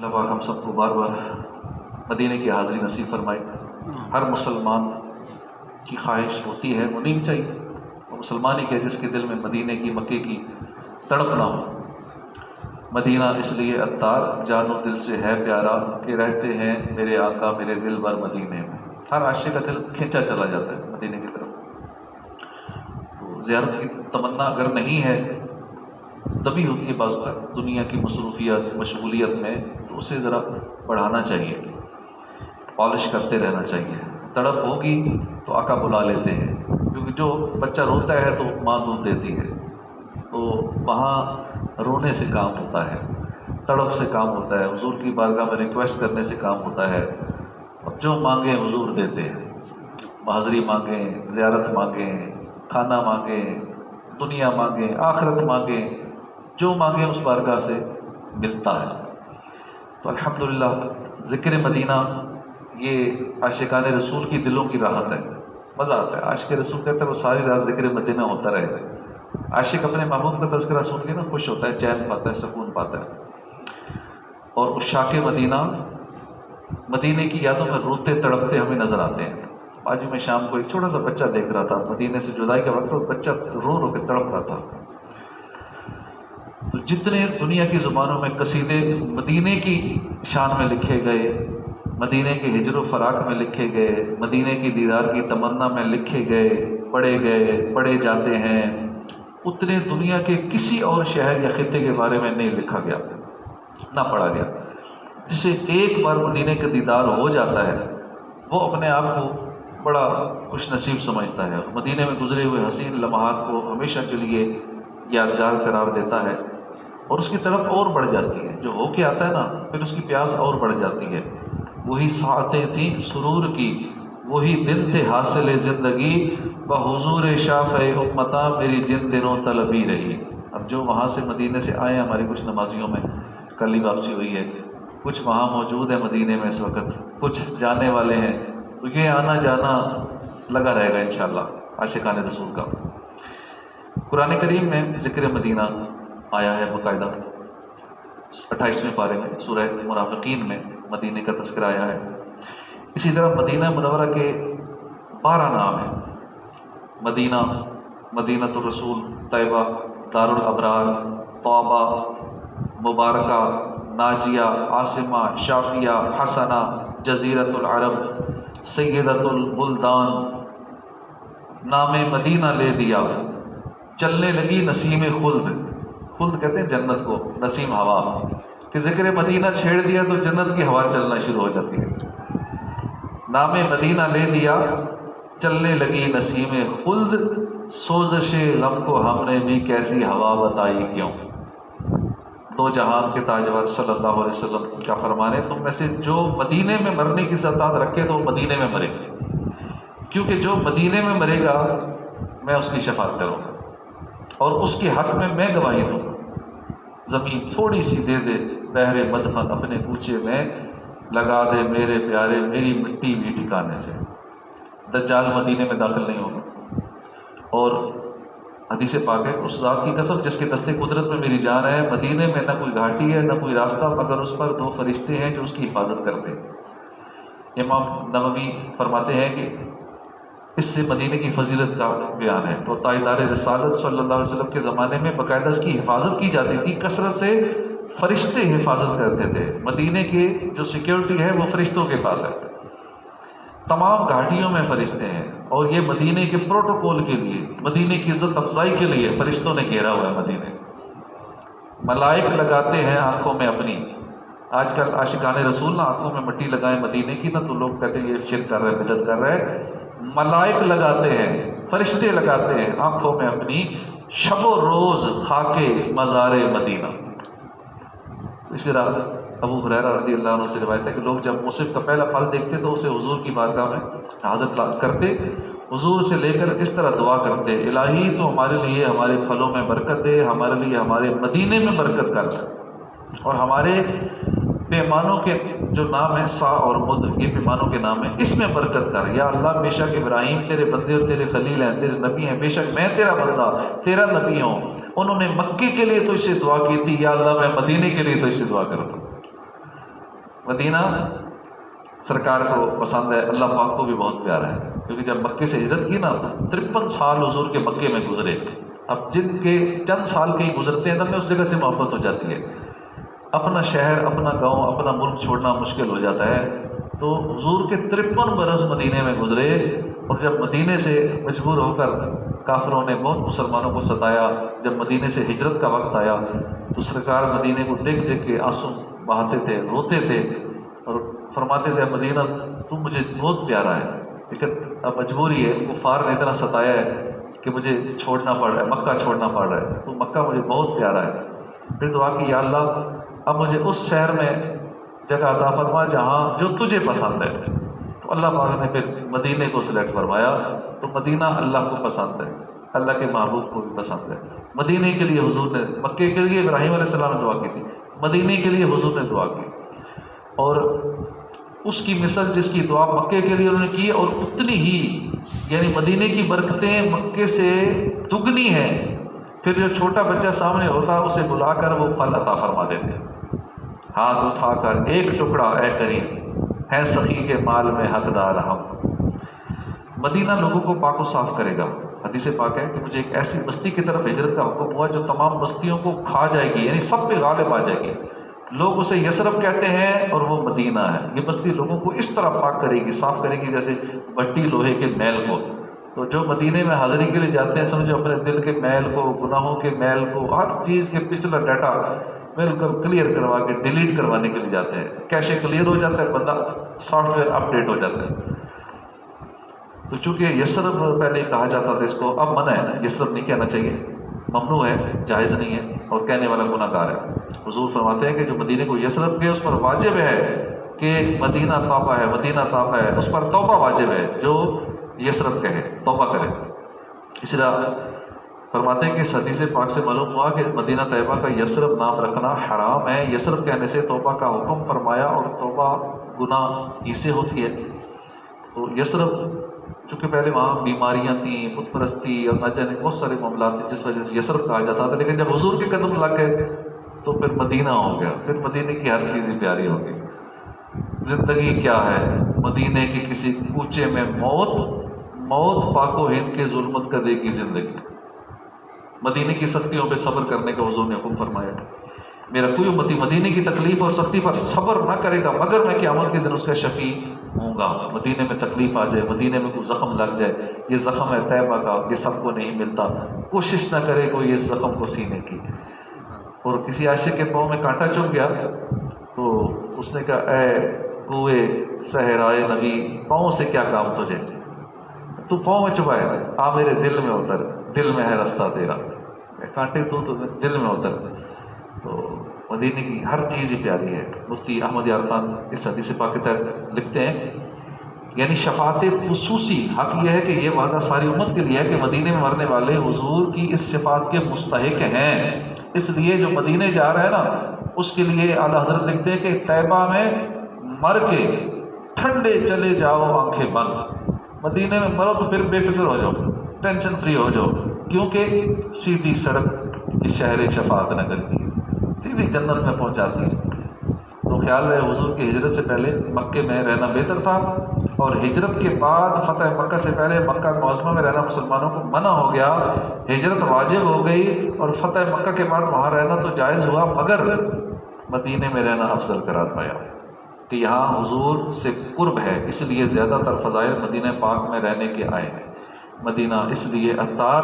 اللہ پاک ہم سب کو بار بار مدینے کی حاضری نصیب فرمائے۔ ہر مسلمان کی خواہش ہوتی ہے، ہونی بھی چاہیے، وہ مسلمان ہی کہ جس کے دل میں مدینے کی، مکے کی تڑپ نہ ہو۔ مدینہ اس لیے عطار جان و دل سے ہے پیارا کہ رہتے ہیں میرے آقا میرے دل بھر مدینے میں۔ ہر عاشق کا دل کھینچا چلا جاتا ہے مدینے کی طرف۔ تو زیارت کی تمنا اگر نہیں ہے تبھی ہوتی ہے بعض اوقات دنیا کی مصروفیت مشغولیت میں، تو اسے ذرا بڑھانا چاہیے، پالش کرتے رہنا چاہیے۔ تڑپ ہوگی تو آقا بلا لیتے ہیں، کیونکہ جو بچہ روتا ہے تو ماں دودھ دیتی ہے، تو وہاں رونے سے کام ہوتا ہے، تڑپ سے کام ہوتا ہے، حضور کی بارگاہ میں ریکویسٹ کرنے سے کام ہوتا ہے۔ اب جو مانگیں حضور دیتے ہیں، حاضری مانگیں، زیارت مانگیں، کھانا مانگیں، دنیا مانگیں، آخرت مانگیں، جو مانگیں اس بارگاہ سے ملتا ہے۔ تو الحمدللہ ذکر مدینہ یہ عاشقان رسول کی دلوں کی راحت ہے، مزہ آتا ہے۔ عاشق رسول کہتے ہیں وہ ساری رات ذکر مدینہ ہوتا رہے۔ عاشق اپنے محبوب کا تذکرہ سن کے نا خوش ہوتا ہے، چین پاتا ہے، سکون پاتا ہے۔ اور عشاق مدینہ مدینے کی یادوں میں روتے تڑپتے ہمیں نظر آتے ہیں۔ آج میں شام کو ایک چھوٹا سا بچہ دیکھ رہا تھا، مدینے سے جدائی کا وقت، اور بچہ رو رو کے تڑپ رہا تھا۔ تو جتنے دنیا کی زبانوں میں قصیدے مدینے کی شان میں لکھے گئے، مدینے کے ہجر و فراق میں لکھے گئے، مدینے کی دیدار کی تمنا میں لکھے گئے، پڑھے جاتے ہیں، اتنے دنیا کے کسی اور شہر یا خطے کے بارے میں نہیں لکھا گیا، نہ پڑھا گیا۔ جسے ایک بار مدینے کا دیدار ہو جاتا ہے وہ اپنے آپ کو بڑا خوش نصیب سمجھتا ہے، مدینے میں گزرے ہوئے حسین لمحات کو ہمیشہ کے لیے یادگار قرار دیتا ہے، اور اس کی طرف اور بڑھ جاتی ہے۔ جو ہو کے آتا ہے نا پھر اس کی پیاس اور بڑھ جاتی ہے۔ وہی ساعتیں تھیں سرور کی، وہی دن تھے حاصل زندگی، بحضور شاف امتاں میری جن دنوں طلبی رہی۔ اب جو وہاں سے مدینے سے آئے ہیں، ہماری کچھ نمازیوں میں کل ہی واپسی ہوئی ہے، کچھ وہاں موجود ہے مدینے میں اس وقت، کچھ جانے والے ہیں، تو یہ آنا جانا لگا رہے گا انشاءاللہ عاشقان رسول کا۔ قرآن کریم میں ذکر مدینہ آیا ہے باقاعدہ، 28ویں پارے میں سورہ منافقین میں مدینے کا تذکرہ آیا ہے۔ اسی طرح مدینہ منورہ کے 12 نام ہیں، مدینہ، مدینۃ الرسول، طیبہ، دار الابرار، طابہ، مبارکہ، ناجیہ، عاصمہ، شافیہ، حسنہ، جزیرۃ العرب، سیدۃ البلدان۔ نام مدینہ لے دیا چلنے لگی نسیم خلد، خلد کہتے ہیں جنت کو، نسیم ہوا، کہ ذکر مدینہ چھیڑ دیا تو جنت کی ہوا چلنا شروع ہو جاتی ہے۔ نام مدینہ لے دیا چلنے لگی نسیم خلد، سوزش غم کو ہم نے بھی کیسی ہوا بتائی کیوں۔ دو جہان کے تاجور صلی اللہ علیہ وسلم کا فرمان ہے، تم میں سے جو مدینے میں مرنے کی استطاعت رکھے تو وہ مدینے میں مرے، کیونکہ جو مدینے میں مرے گا میں اس کی شفاعت کروں گا اور اس کے حق میں گواہی دوں گا۔ زمین تھوڑی سی دے دے بحر مدفن اپنے کوچے میں، لگا دے میرے پیارے میری مٹی بھی ٹھکانے سے۔ دجال مدینے میں داخل نہیں ہوگا۔ اور حدیث پاک ہے، اس ذات کی قسم جس کے دستے قدرت میں میری جان ہے، مدینے میں نہ کوئی گھاٹی ہے نہ کوئی راستہ مگر اس پر 2 فرشتے ہیں جو اس کی حفاظت کرتے ہیں۔ امام نووی فرماتے ہیں کہ اس سے مدینے کی فضیلت کا بیان ہے۔ تو تاجدار رسالت صلی اللہ علیہ وسلم کے زمانے میں باقاعدہ اس کی حفاظت کی جاتی تھی، کثرت سے فرشتے حفاظت کرتے تھے۔ مدینے کی جو سیکیورٹی ہے وہ فرشتوں کے پاس ہے، تمام گھاٹیوں میں فرشتے ہیں، اور یہ مدینے کے پروٹوکول کے لیے، مدینے کی عزت افزائی کے لیے فرشتوں نے گھیرا ہوا ہے مدینے۔ ملائک لگاتے ہیں آنکھوں میں اپنی، آج کل عاشقان رسول نہ آنکھوں میں مٹی لگائیں مدینے کی، نہ تو لوگ کہتے ہیں یہ شرک کر رہے ہیں، بدعت کر رہے ہیں۔ ملائک لگاتے ہیں، فرشتے لگاتے ہیں آنکھوں میں اپنی، شب و روز خاکے مزار مدینہ۔ اسی طرح ابو ہریرہ رضی اللہ عنہ سے روایت ہے کہ لوگ جب مصحف کا پہلا پھل دیکھتے تو اسے حضور کی بارگاہ میں حاضر کرتے، حضور سے لے کر اس طرح دعا کرتے، الہی تو ہمارے لیے ہمارے پھلوں میں برکت دے، ہمارے لیے ہمارے مدینے میں برکت کر، اور ہمارے پیمانوں کے جو نام ہیں سا اور مد، یہ پیمانوں کے نام ہیں، اس میں برکت کر یا اللہ۔ بے شک ابراہیم تیرے بندے اور تیرے خلیل ہیں، تیرے نبی ہیں، بے شک میں تیرا بندہ تیرا نبی ہوں، انہوں نے مکے کے لیے تو اس سے دعا کی تھی، یا اللہ میں مدینے کے لیے تو اس سے دعا کرتا ہوں۔ مدینہ سرکار کو پسند ہے، اللہ پاک کو بھی بہت پیارا ہے، کیونکہ جب مکے سے ہجرت کی نا تو 53 سال حضور کے مکے میں گزرے. اب جن کے چند سال کے ہی گزرتے ہیں تب میں اس جگہ سے محبت ہو جاتی ہے. اپنا شہر، اپنا گاؤں، اپنا ملک چھوڑنا مشکل ہو جاتا ہے. تو حضور کے 53 برس مدینے میں گزرے، اور جب مدینے سے مجبور ہو کر کافروں نے بہت مسلمانوں کو ستایا، جب مدینے سے ہجرت کا وقت آیا تو سرکار مدینے کو دیکھ دیکھ کے آنسو بہاتے تھے، روتے تھے، اور فرماتے تھے مدینہ تو مجھے بہت پیارا ہے، لیکن اب مجبوری ہے، کفار نے اتنا ستایا ہے کہ مجھے چھوڑنا پڑ رہا ہے، مکہ چھوڑنا پڑ رہا ہے، تو مکہ مجھے بہت پیارا ہے. پھر دعا کی، یا اللہ اب مجھے اس شہر میں جگہ عطا فرما جہاں جو تجھے پسند ہے. تو اللہ پاک نے پھر مدینے کو سلیکٹ فرمایا. تو مدینہ اللہ کو پسند ہے، اللہ کے محبوب کو بھی پسند ہے. مدینے کے لیے حضور نے، مکے کے لیے ابراہیم علیہ السلام نے دعا کی تھی، مدینے کے لیے حضور نے دعا کی، اور اس کی مثل جس کی دعا مکے کے لیے انہوں نے کی، اور اتنی ہی یعنی مدینے کی برکتیں مکے سے دگنی ہیں. پھر جو چھوٹا بچہ سامنے ہوتا اسے بلا کر وہ پھل عطا فرما دیتے، ہاتھ اٹھا کر ایک ٹکڑا اے کریم، ہے سخی کے مال میں حقدار ہم. مدینہ لوگوں کو پاک و صاف کرے گا. حدیث پاک ہے کہ مجھے ایک ایسی بستی کی طرف ہجرت کا حکم ہوا جو تمام بستیوں کو کھا جائے گی، یعنی سب پہ غالب آ جائے گی. لوگ اسے یثرب کہتے ہیں اور وہ مدینہ ہے. یہ بستی لوگوں کو اس طرح پاک کرے گی، صاف کرے گی جیسے بھٹی لوہے کے میل کو. تو جو مدینے میں حاضری کے لیے جاتے ہیں سمجھو اپنے دل کے میل کو، گناہوں کے میل کو، ہر چیز کے پچھلا ڈیٹا بالکل کلیئر کروا کے ڈیلیٹ کروانے کے لیے جاتے ہیں. کیشے کلیئر ہو جاتا ہے، بندہ سافٹ ویئر اپڈیٹ ہو جاتا ہے. تو چونکہ یثرب پہلے کہا جاتا تھا، اس کو اب منع ہے، یثرب نہیں کہنا چاہیے، ممنوع ہے، جائز نہیں ہے، اور کہنے والا گناہ گار ہے. حضور فرماتے ہیں کہ جو مدینے کو یثرب کہے اس پر واجب ہے کہ مدینہ طابہ ہے، مدینہ طابہ ہے، اس پر توبہ واجب ہے. جو یثرب کہے توبہ کرے. اس لیے فرماتے ہیں کہ اس حدیث پاک سے معلوم ہوا کہ مدینہ طیبہ کا یثرب نام رکھنا حرام ہے. یثرب کہنے سے توبہ کا حکم فرمایا، اور توبہ گناہ ہی سے ہوتی ہے. تو یثرب چونکہ پہلے وہاں بیماریاں تھیں، بت پرستی اور نہ جانے بہت سارے معاملات تھے جس وجہ سے یثرب کہا جاتا تھا، لیکن جب حضور کے قدم لگ گئے تو پھر مدینہ ہو گیا. پھر مدینے کی ہر چیز ہی پیاری ہوگی. زندگی کیا ہے، مدینے کے کسی کوچے میں موت پاک و ہند کے ظلمت کر دے گی زندگی. مدینے کی سختیوں پہ صبر کرنے کا حضور نے حکم فرمایا. میرا کوئی امتی مدینے کی تکلیف اور سختی پر صبر نہ کرے گا مگر میں قیامت کے دن اس کا شفیع ہوں گا. مدینے میں تکلیف آ جائے، مدینے میں کوئی زخم لگ جائے، یہ زخم ہے طیبہ کا، یہ سب کو نہیں ملتا، کوشش نہ کرے کوئی اس زخم کو سینے کی. اور کسی عاشق کے پاؤں میں کانٹا چبھ گیا تو اس نے کہا اے گوئے صحرائے نبی، پاؤں سے کیا کام تجھے، تو پاؤں میں چبھائے، آ میرے دل میں اتر، دل میں ہے رستہ تیرا. کانٹے تو دل میں اتر. تو مدینے کی ہر چیز ہی پیاری ہے. مفتی احمد یار خان اس حدیث پاک کے تحت لکھتے ہیں یعنی شفاعت خصوصی حق یہ ہے کہ یہ وعدہ ساری امت کے لیے ہے کہ مدینے میں مرنے والے حضور کی اس شفاعت کے مستحق ہیں. اس لیے جو مدینے جا رہا ہے نا اس کے لیے اعلیٰ حضرت لکھتے ہیں کہ طیبہ میں مر کے ٹھنڈے چلے جاؤ آنکھیں بند. مدینے میں مرو تو پھر بے فکر ہو جاؤ، ٹینشن فری ہو جاؤ، کیونکہ سیدھی سڑک اس شہر شفاعت نگر کی سیدھی جنت میں پہنچاتی ہے. تو خیال رہے حضور کی ہجرت سے پہلے مکے میں رہنا بہتر تھا، اور ہجرت کے بعد فتح مکہ سے پہلے مکہ معظمہ میں رہنا مسلمانوں کو منع ہو گیا. ہجرت واجب ہو گئی اور فتح مکہ کے بعد وہاں رہنا تو جائز ہوا، مگر مدینے میں رہنا افضل قرار پایا کہ یہاں حضور سے قرب ہے، اس لیے زیادہ تر فضائل مدینہ پاک میں رہنے کے آئے ہیں. مدینہ اس لیے عطار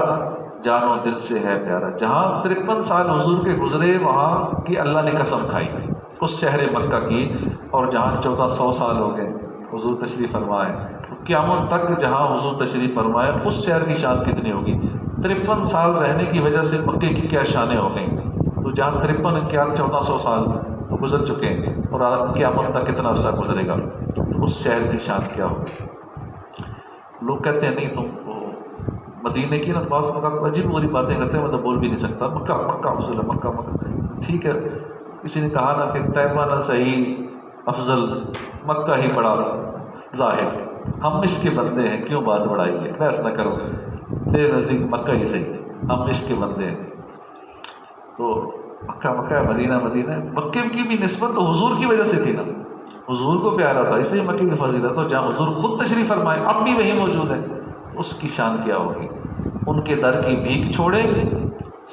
جان و دل سے ہے پیارا. جہاں 53 سال حضور کے گزرے وہاں کی اللہ نے قسم کھائی اس شہر مکہ کی، اور جہاں 1400 سال ہو گئے حضور تشریف فرمائے، قیامت تک جہاں حضور تشریف فرمائے اس شہر کی شان کتنی ہوگی. 53 سال رہنے کی وجہ سے مکے کی کیا شانیں ہو گئیں. تو جہاں 53 کیا 1400 سال تو گزر چکے ہیں، اور قیامت تک کتنا عرصہ گزرے گا، تو اس شہر کی شان کیا ہوگی. لوگ کہتے ہیں نہیں تم مدینے کی نا بعض مقام عجیب غریب باتیں کرتے ہیں، میں تو بول بھی نہیں سکتا. مکہ مکہ افضل ہے، مکہ مکہ ٹھیک ہے. کسی نے کہا نا کہ طیبہ نہ صحیح افضل، مکہ ہی بڑا ظاہر. ہم عشق کے بندے ہیں، کیوں بات بڑھائی ہے، بحث نہ کرو، تیرے نزدیک مکہ ہی صحیح، ہم عشق کے بندے ہیں. تو مکہ مکہ ہے، مدینہ مدینہ ہے. مکے کی بھی نسبت تو حضور کی وجہ سے تھی نا. حضور کو پیارا تھا، اس لیے مکے کی فضیلت، اور جہاں حضور خود تشریف فرمائے اب بھی وہی موجود ہے، اس کی شان کیا ہوگی۔ ان کے در کی بھیک چھوڑے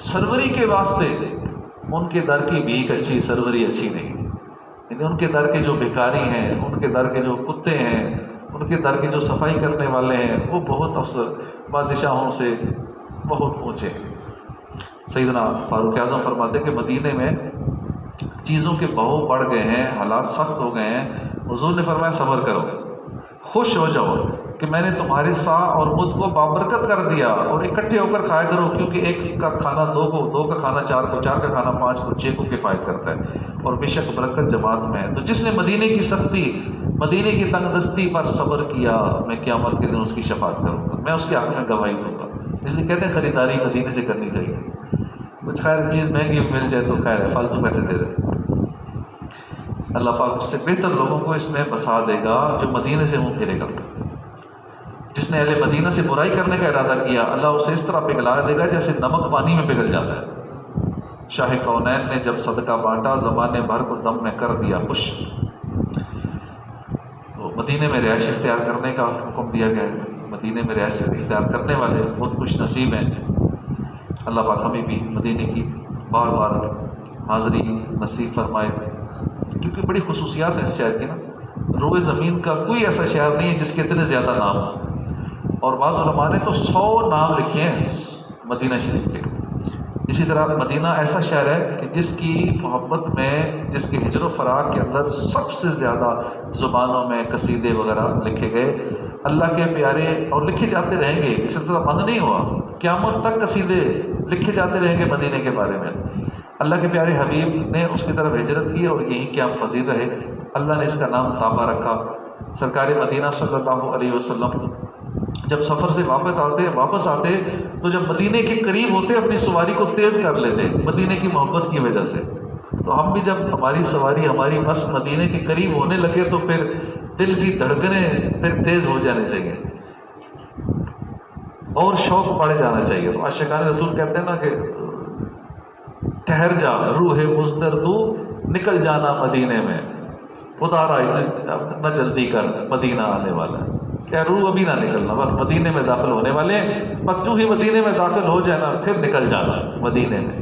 سروری کے واسطے، ان کے در کی بھیک اچھی، سروری اچھی نہیں، یعنی ان کے در کے جو بھکاری ہیں، ان کے در کے جو کتے ہیں، ان کے در کے جو صفائی کرنے والے ہیں، وہ بہت افضل، بادشاہوں سے بہت اونچے۔ سیدنا فاروق اعظم فرماتے کہ مدینے میں چیزوں کے بہاؤ بڑھ گئے ہیں، حالات سخت ہو گئے ہیں، حضور نے فرمایا صبر کرو، خوش ہو جاؤ کہ میں نے تمہارے سا اور مد کو بابرکت کر دیا، اور اکٹھے ہو کر کھایا کرو، کیونکہ ایک کا کھانا دو کو، دو کا کھانا چار کو، چار کا کھانا پانچ کو، چھ کو کفایت کرتا ہے، اور بے شک برکت جماعت میں ہے۔ تو جس نے مدینے کی سختی، مدینے کی تنگ دستی پر صبر کیا، میں قیامت کے دن اس کی شفاعت کروں گا، میں اس کے حق میں گواہی دوں گا۔ اس لیے کہتے ہیں خریداری مدینے سے کرنی چاہیے، کچھ خیر چیز مہنگی مل جائے تو خیر ہے، فالتو پیسے دے دیں، اللہ پاک اس سے بہتر لوگوں کو اس میں بسا دے گا جو مدینے سے منہ پھیرے گا۔ جس نے اہل مدینہ سے برائی کرنے کا ارادہ کیا، اللہ اسے اس طرح پگھلا دے گا جیسے نمک پانی میں پگھل جاتا ہے۔ شاہ کونین نے جب صدقہ بانٹا، زمانے بھر کو دم میں کر دیا خوش۔ تو مدینے میں رہائش اختیار کرنے کا حکم دیا گیا ہے، مدینے میں رہائش اختیار کرنے والے بہت خوش نصیب ہیں۔ اللہ پاک ہمیں بھی مدینے کی بار بار حاضری نصیب فرمائے، کیونکہ بڑی خصوصیات ہیں اس شہر کی نا، روئے زمین کا کوئی ایسا شہر نہیں ہے جس کے اتنے زیادہ نام ہوں، اور بعض علماء نے تو 100 نام لکھے ہیں مدینہ شریف کے۔ اسی طرح مدینہ ایسا شہر ہے کہ جس کی محبت میں، جس کے ہجر و فراق کے اندر سب سے زیادہ زبانوں میں قصیدے وغیرہ لکھے گئے اللہ کے پیارے، اور لکھے جاتے رہیں گے، یہ سلسلہ بند نہیں ہوا، قیامت تک قصیدے لکھے جاتے رہیں گے مدینے کے بارے میں۔ اللہ کے پیارے حبیب نے اس کی طرف ہجرت کی اور یہیں قیام پذیر رہے، اللہ نے اس کا نام طابہ رکھا۔ سرکار مدینہ صلی اللہ علیہ وسلم جب سفر سے واپس آتے تو جب مدینے کے قریب ہوتے اپنی سواری کو تیز کر لیتے مدینے کی محبت کی وجہ سے۔ تو ہم بھی جب ہماری سواری، ہماری بس مدینے کے قریب ہونے لگے تو پھر دل کی دھڑکنیں پھر تیز ہو جانے چاہیے اور شوق بڑھ جانا چاہیے۔ تو عاشقان رسول کہتے ہیں نا کہ ٹھہر جا روح مضطر تو نکل جانا مدینے میں، خدا را نہ جلدی کر مدینہ آنے والا ہے، کیا روح ابھی نہ نکلنا، بس مدینے میں داخل ہونے والے ہیں، بس جو ہی مدینے میں داخل ہو جائے نا پھر نکل جانا مدینے میں،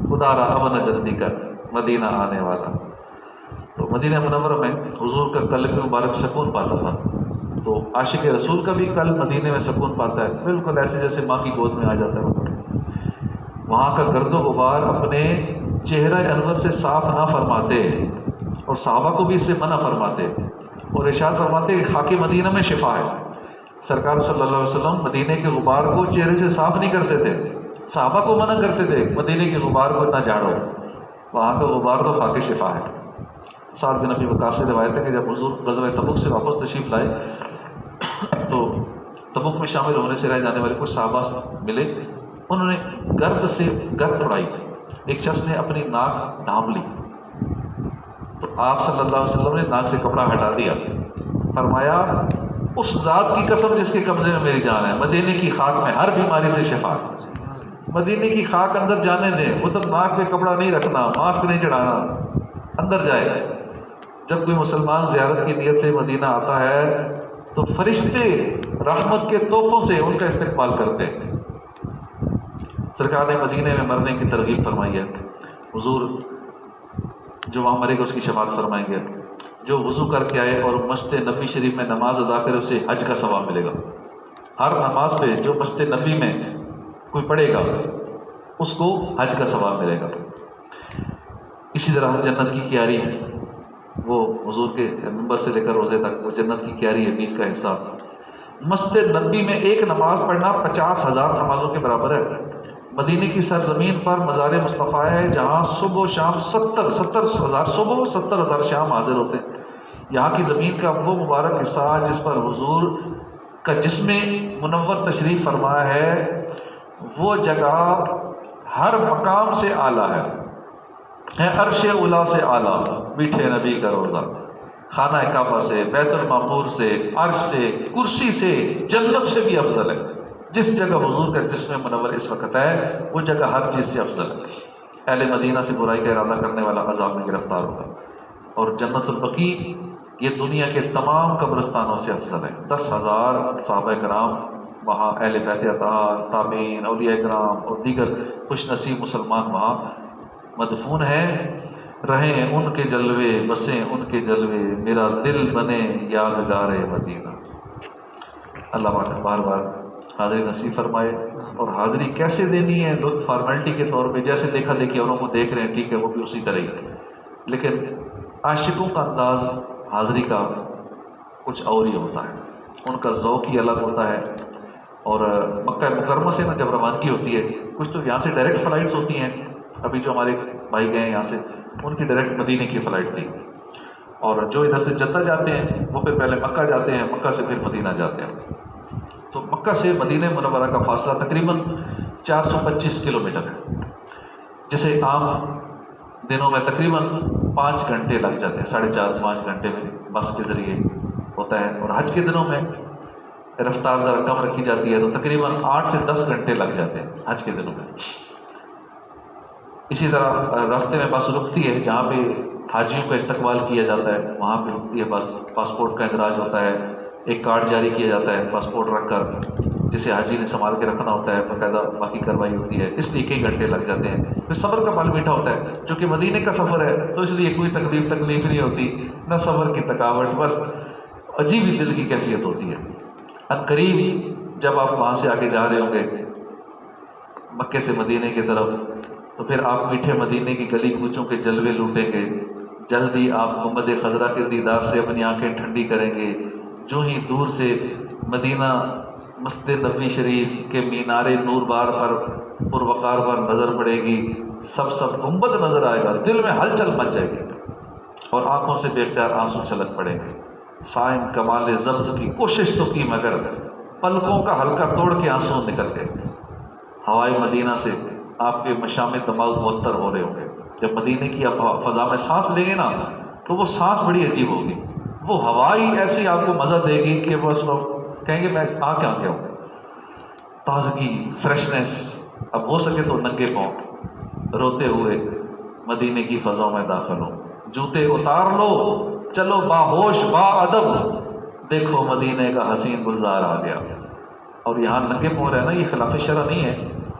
خدا را اب نہ جلدی کر مدینہ آنے والا۔ تو مدینہ منورہ میں حضور کا قلب مبارک سکون پاتا تھا، تو عاشق رسول کا بھی قلب مدینے میں سکون پاتا ہے، بالکل ایسے جیسے ماں کی گود میں آ جاتا ہے۔ وہاں کا گرد و غبار اپنے چہرہ انور سے صاف نہ فرماتے، اور صحابہ کو بھی اس سے منع فرماتے، اور ارشاد فرماتے کہ خاک مدینہ میں شفا ہے۔ سرکار صلی اللہ علیہ وسلم مدینے کے غبار کو چہرے سے صاف نہیں کرتے تھے، صحابہ کو منع کرتے تھے مدینے کے غبار کو نہ جھاڑو، وہاں کا غبار تو خاک شفا ہے۔ سعد بن ابی وقاص سے روایت ہے کہ جب حضور غزوہ تبوک سے واپس تشریف لائے تو تبوک میں شامل ہونے سے رہ جانے والے کچھ صحابہ ملے، انہوں نے گرد اڑائی، ایک شخص نے اپنی ناک ڈھانپ لی، تو آپ صلی اللہ علیہ وسلم نے ناک سے کپڑا ہٹا دیا، فرمایا اس ذات کی قسم جس کے قبضے میں میری جان ہے، مدینے کی خاک میں ہر بیماری سے شفا، مدینے کی خاک اندر جانے دیں، ادھر ناک پہ کپڑا نہیں رکھنا، ماسک نہیں چڑھانا، اندر جائے۔ جب کوئی مسلمان زیارت کی نیت سے مدینہ آتا ہے تو فرشتے رحمت کے تحفوں سے ان کا استقبال کرتے ہیں۔ سرکار نے مدینے میں مرنے کی ترغیب فرمائی ہے، حضور جو وہاں مرے گا اس کی شفاعت فرمائیں گے، جو وضو کر کے آئے اور مسجد نبی شریف میں نماز ادا کرے اسے حج کا ثواب ملے گا۔ ہر نماز پہ جو مسجد نبی میں کوئی پڑھے گا اس کو حج کا ثواب ملے گا۔ اسی طرح جنت کی کیاری ہے، وہ حضور کے منبر سے لے کر روزے تک وہ جنت کی کیاری ہے، بیچ کا حصہ۔ مسجد نبی میں ایک نماز پڑھنا 50,000 نمازوں کے برابر ہے۔ مدینے کی سرزمین پر مزار مصطفیٰ ہے جہاں صبح و شام 70,000 صبح 70,000 شام حاضر ہوتے ہیں۔ یہاں کی زمین کا وہ مبارک حصہ جس پر حضور کا جسم منور تشریف فرمایا ہے، وہ جگہ ہر مقام سے اعلیٰ ہے عرش اولا سے اعلیٰ، میٹھے نبی کا روزہ، خانہ کعبہ سے، بیت المعمور سے، عرش سے، کرسی سے، جنت سے بھی افضل ہے۔ جس جگہ حضور کا جسم منور اس وقت ہے وہ جگہ ہر چیز سے افضل ہے۔ اہل مدینہ سے برائی کا ارادہ کرنے والا عذاب میں گرفتار ہوگا، اور جنت البقیع یہ دنیا کے تمام قبرستانوں سے افضل ہے۔ 10,000 صحابہ کرام وہاں، اہل بیت اطہار، تابعین، اولیاء کرام اور دیگر خوش نصیب مسلمان وہاں مدفون ہیں۔ رہیں ان کے جلوے، بسیں ان کے جلوے، میرا دل بنے یادگار مدینہ۔ اللہ پاک بار بار حاضری نصیب فرمائے۔ اور حاضری کیسے دینی ہے؟ لوگ فارمیلٹی کے طور پہ جیسے دیکھا دیکھی اوروں کو دیکھ رہے ہیں، ٹھیک ہے، وہ بھی اسی طرح ہی، لیکن عاشقوں کا انداز حاضری کا کچھ اور ہی ہوتا ہے، ان کا ذوق ہی الگ ہوتا ہے۔ اور مکہ مکرمہ سے نا جب روانگی ہوتی ہے، کچھ تو یہاں سے ڈائریکٹ فلائٹس ہوتی ہیں، ابھی جو ہمارے بھائی گئے ہیں یہاں سے، ان کی ڈائریکٹ مدینے کی فلائٹ تھی، اور جو ادھر سے جدہ جاتے ہیں وہ پھر پہلے مکہ جاتے ہیں، مکہ سے پھر مدینہ جاتے ہیں۔ تو مکہ سے مدینہ منورہ کا فاصلہ تقریباً 425 کلومیٹر ہے، جسے عام دنوں میں تقریباً 5 گھنٹے لگ جاتے ہیں، 4.5-5 گھنٹے میں بس کے ذریعے ہوتا ہے، اور حج کے دنوں میں رفتار ذرا کم رکھی جاتی ہے تو تقریباً 8 سے 10 گھنٹے لگ جاتے ہیں حج کے دنوں میں۔ اسی طرح راستے میں بس رکتی ہے، جہاں پہ حاجیوں کا استقبال کیا جاتا ہے وہاں پہ رکتی ہے بس، پاسپورٹ کا اندراج ہوتا ہے، ایک کارڈ جاری کیا جاتا ہے پاسپورٹ رکھ کر، جسے حاجی نے سنبھال کے رکھنا ہوتا ہے، باقاعدہ باقی کارروائی ہوتی ہے، اس لیے کئی گھنٹے لگ جاتے ہیں۔ پھر صبر کا پھل میٹھا ہوتا ہے، چونکہ مدینے کا سفر ہے تو اس لیے کوئی تکلیف نہیں ہوتی، نہ صبر کی تھکاوٹ، بس عجیب ہی دل کی کیفیت ہوتی ہے۔ عنقریب جب آپ وہاں سے آگے جا رہے ہوں گے مکے سے مدینے کی طرف، تو پھر آپ میٹھے مدینے کی گلی کوچوں کے جلوے لوٹیں گے، جلدی آپ گنبد خضرا کے دیدار سے اپنی آنکھیں ٹھنڈی کریں گے۔ جو ہی دور سے مدینہ مسجد نبوی شریف کے مینار نور بار پر پروقار پر نظر پڑے گی، سب گنبد نظر آئے گا، دل میں ہلچل مچ جائے گی اور آنکھوں سے بے اختیار آنسو چھلک پڑیں گے۔ صائم کمال ضبط کی کوشش تو کی مگر پلکوں کا ہلکا توڑ کے آنسو نکل گئے۔ ہوائے مدینہ سے آپ کے مشام دماغ معطر ہو رہے ہوں گے۔ جب مدینے کی آپ فضا میں سانس لیں گے نا تو وہ سانس بڑی عجیب ہوگی، وہ ہوا ہی ایسی آپ کو مزہ دے گی کہ بس لوگ کہیں گے میں آ کے ہوں۔ تازگی، فریشنس، اب ہو سکے تو ننگے پاؤں روتے ہوئے مدینے کی فضاؤں میں داخل ہو، جوتے اتار لو، چلو باہوش با ادب، دیکھو مدینے کا حسین گلزار آ گیا۔ اور یہاں ننگے پاؤں رہنا یہ خلاف شرع نہیں ہے،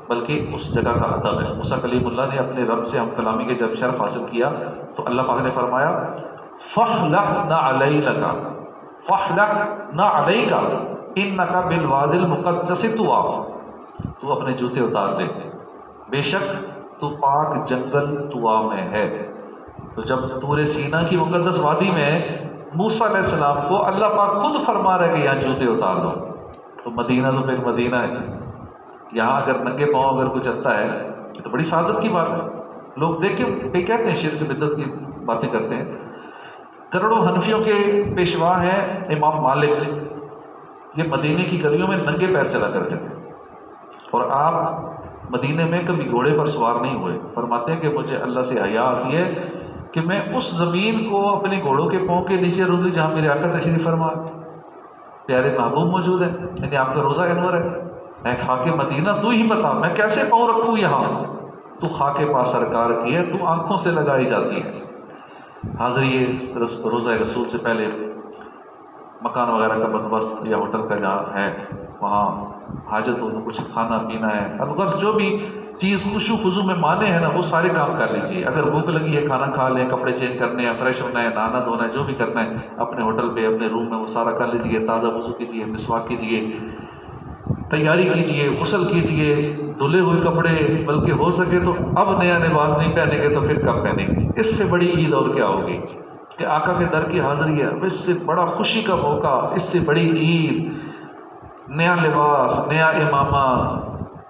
بلکہ اس جگہ کا ادب ہے۔ موسیٰ کلیم اللہ نے اپنے رب سے ہم کلامی کے جب شرف حاصل کیا تو اللہ پاک نے فرمایا فَاخْلَعْ نَعْلَيْكَ فَاخْلَعْ نَعْلَيْكَ إِنَّكَ بِالْوَادِ الْمُقَدَّسِ طُوَىٰ، تو اپنے جوتے اتار دے، بے شک تو پاک جنگل طوا میں ہے۔ تو جب طور سینا کی مقدس وادی میں موسیٰ علیہ السلام کو اللہ پاک خود فرما رہا ہے کہ یہاں جوتے اتار دو، تو مدینہ تو پھر مدینہ ہے۔ یہاں اگر ننگے پاؤں اگر کوئی چلتا ہے یہ تو بڑی سعادت کی بات ہے۔ لوگ دیکھ کے کئی کہتے ہیں شرک بدعت کی باتیں کرتے ہیں۔ کروڑوں حنفیوں کے پیشوا ہیں امام مالک، یہ مدینے کی گلیوں میں ننگے پیر چلا کرتے تھے، اور آپ مدینے میں کبھی گھوڑے پر سوار نہیں ہوئے۔ فرماتے ہیں کہ مجھے اللہ سے حیا آتی ہے کہ میں اس زمین کو اپنے گھوڑوں کے پاؤں کے نیچے رکھ دوں جہاں میرے آقا تشریف فرما، پیارے محبوب موجود ہیں، یعنی آپ کا روزہ انور ہے۔ اے خاک مدینہ تو ہی بتا میں کیسے پاؤں رکھوں یہاں، تو خاک پا سرکار کی ہے، تو آنکھوں سے لگائی جاتی ہے۔ حاضری روزہ رسول سے پہلے مکان وغیرہ کا بندوبست یا ہوٹل کا جہاں ہے وہاں حاجت ہو، کچھ کھانا پینا ہے، اگر جو بھی چیز خوشو خضو میں مانے ہیں نا وہ سارے کام کر لیجیے۔ اگر بھوک لگی ہے کھانا کھا لیں، کپڑے چینج کرنے ہیں، فریش ہونا ہے، نہانا دھونا ہے، جو بھی کرنا ہے اپنے ہوٹل پہ اپنے روم میں وہ سارا کر لیجیے۔ تازہ وضو کیجیے، مسواک کیجیے، تیاری کیجیے، غسل کیجیے، دھلے ہوئے کپڑے، بلکہ ہو سکے تو اب نیا لباس نہیں پہنیں گے تو پھر کب پہنیں گے؟ اس سے بڑی عید اور کیا ہوگی کہ آقا کے در کی حاضری ہے، اس سے بڑا خوشی کا موقع، اس سے بڑی عید، نیا لباس، نیا امامہ،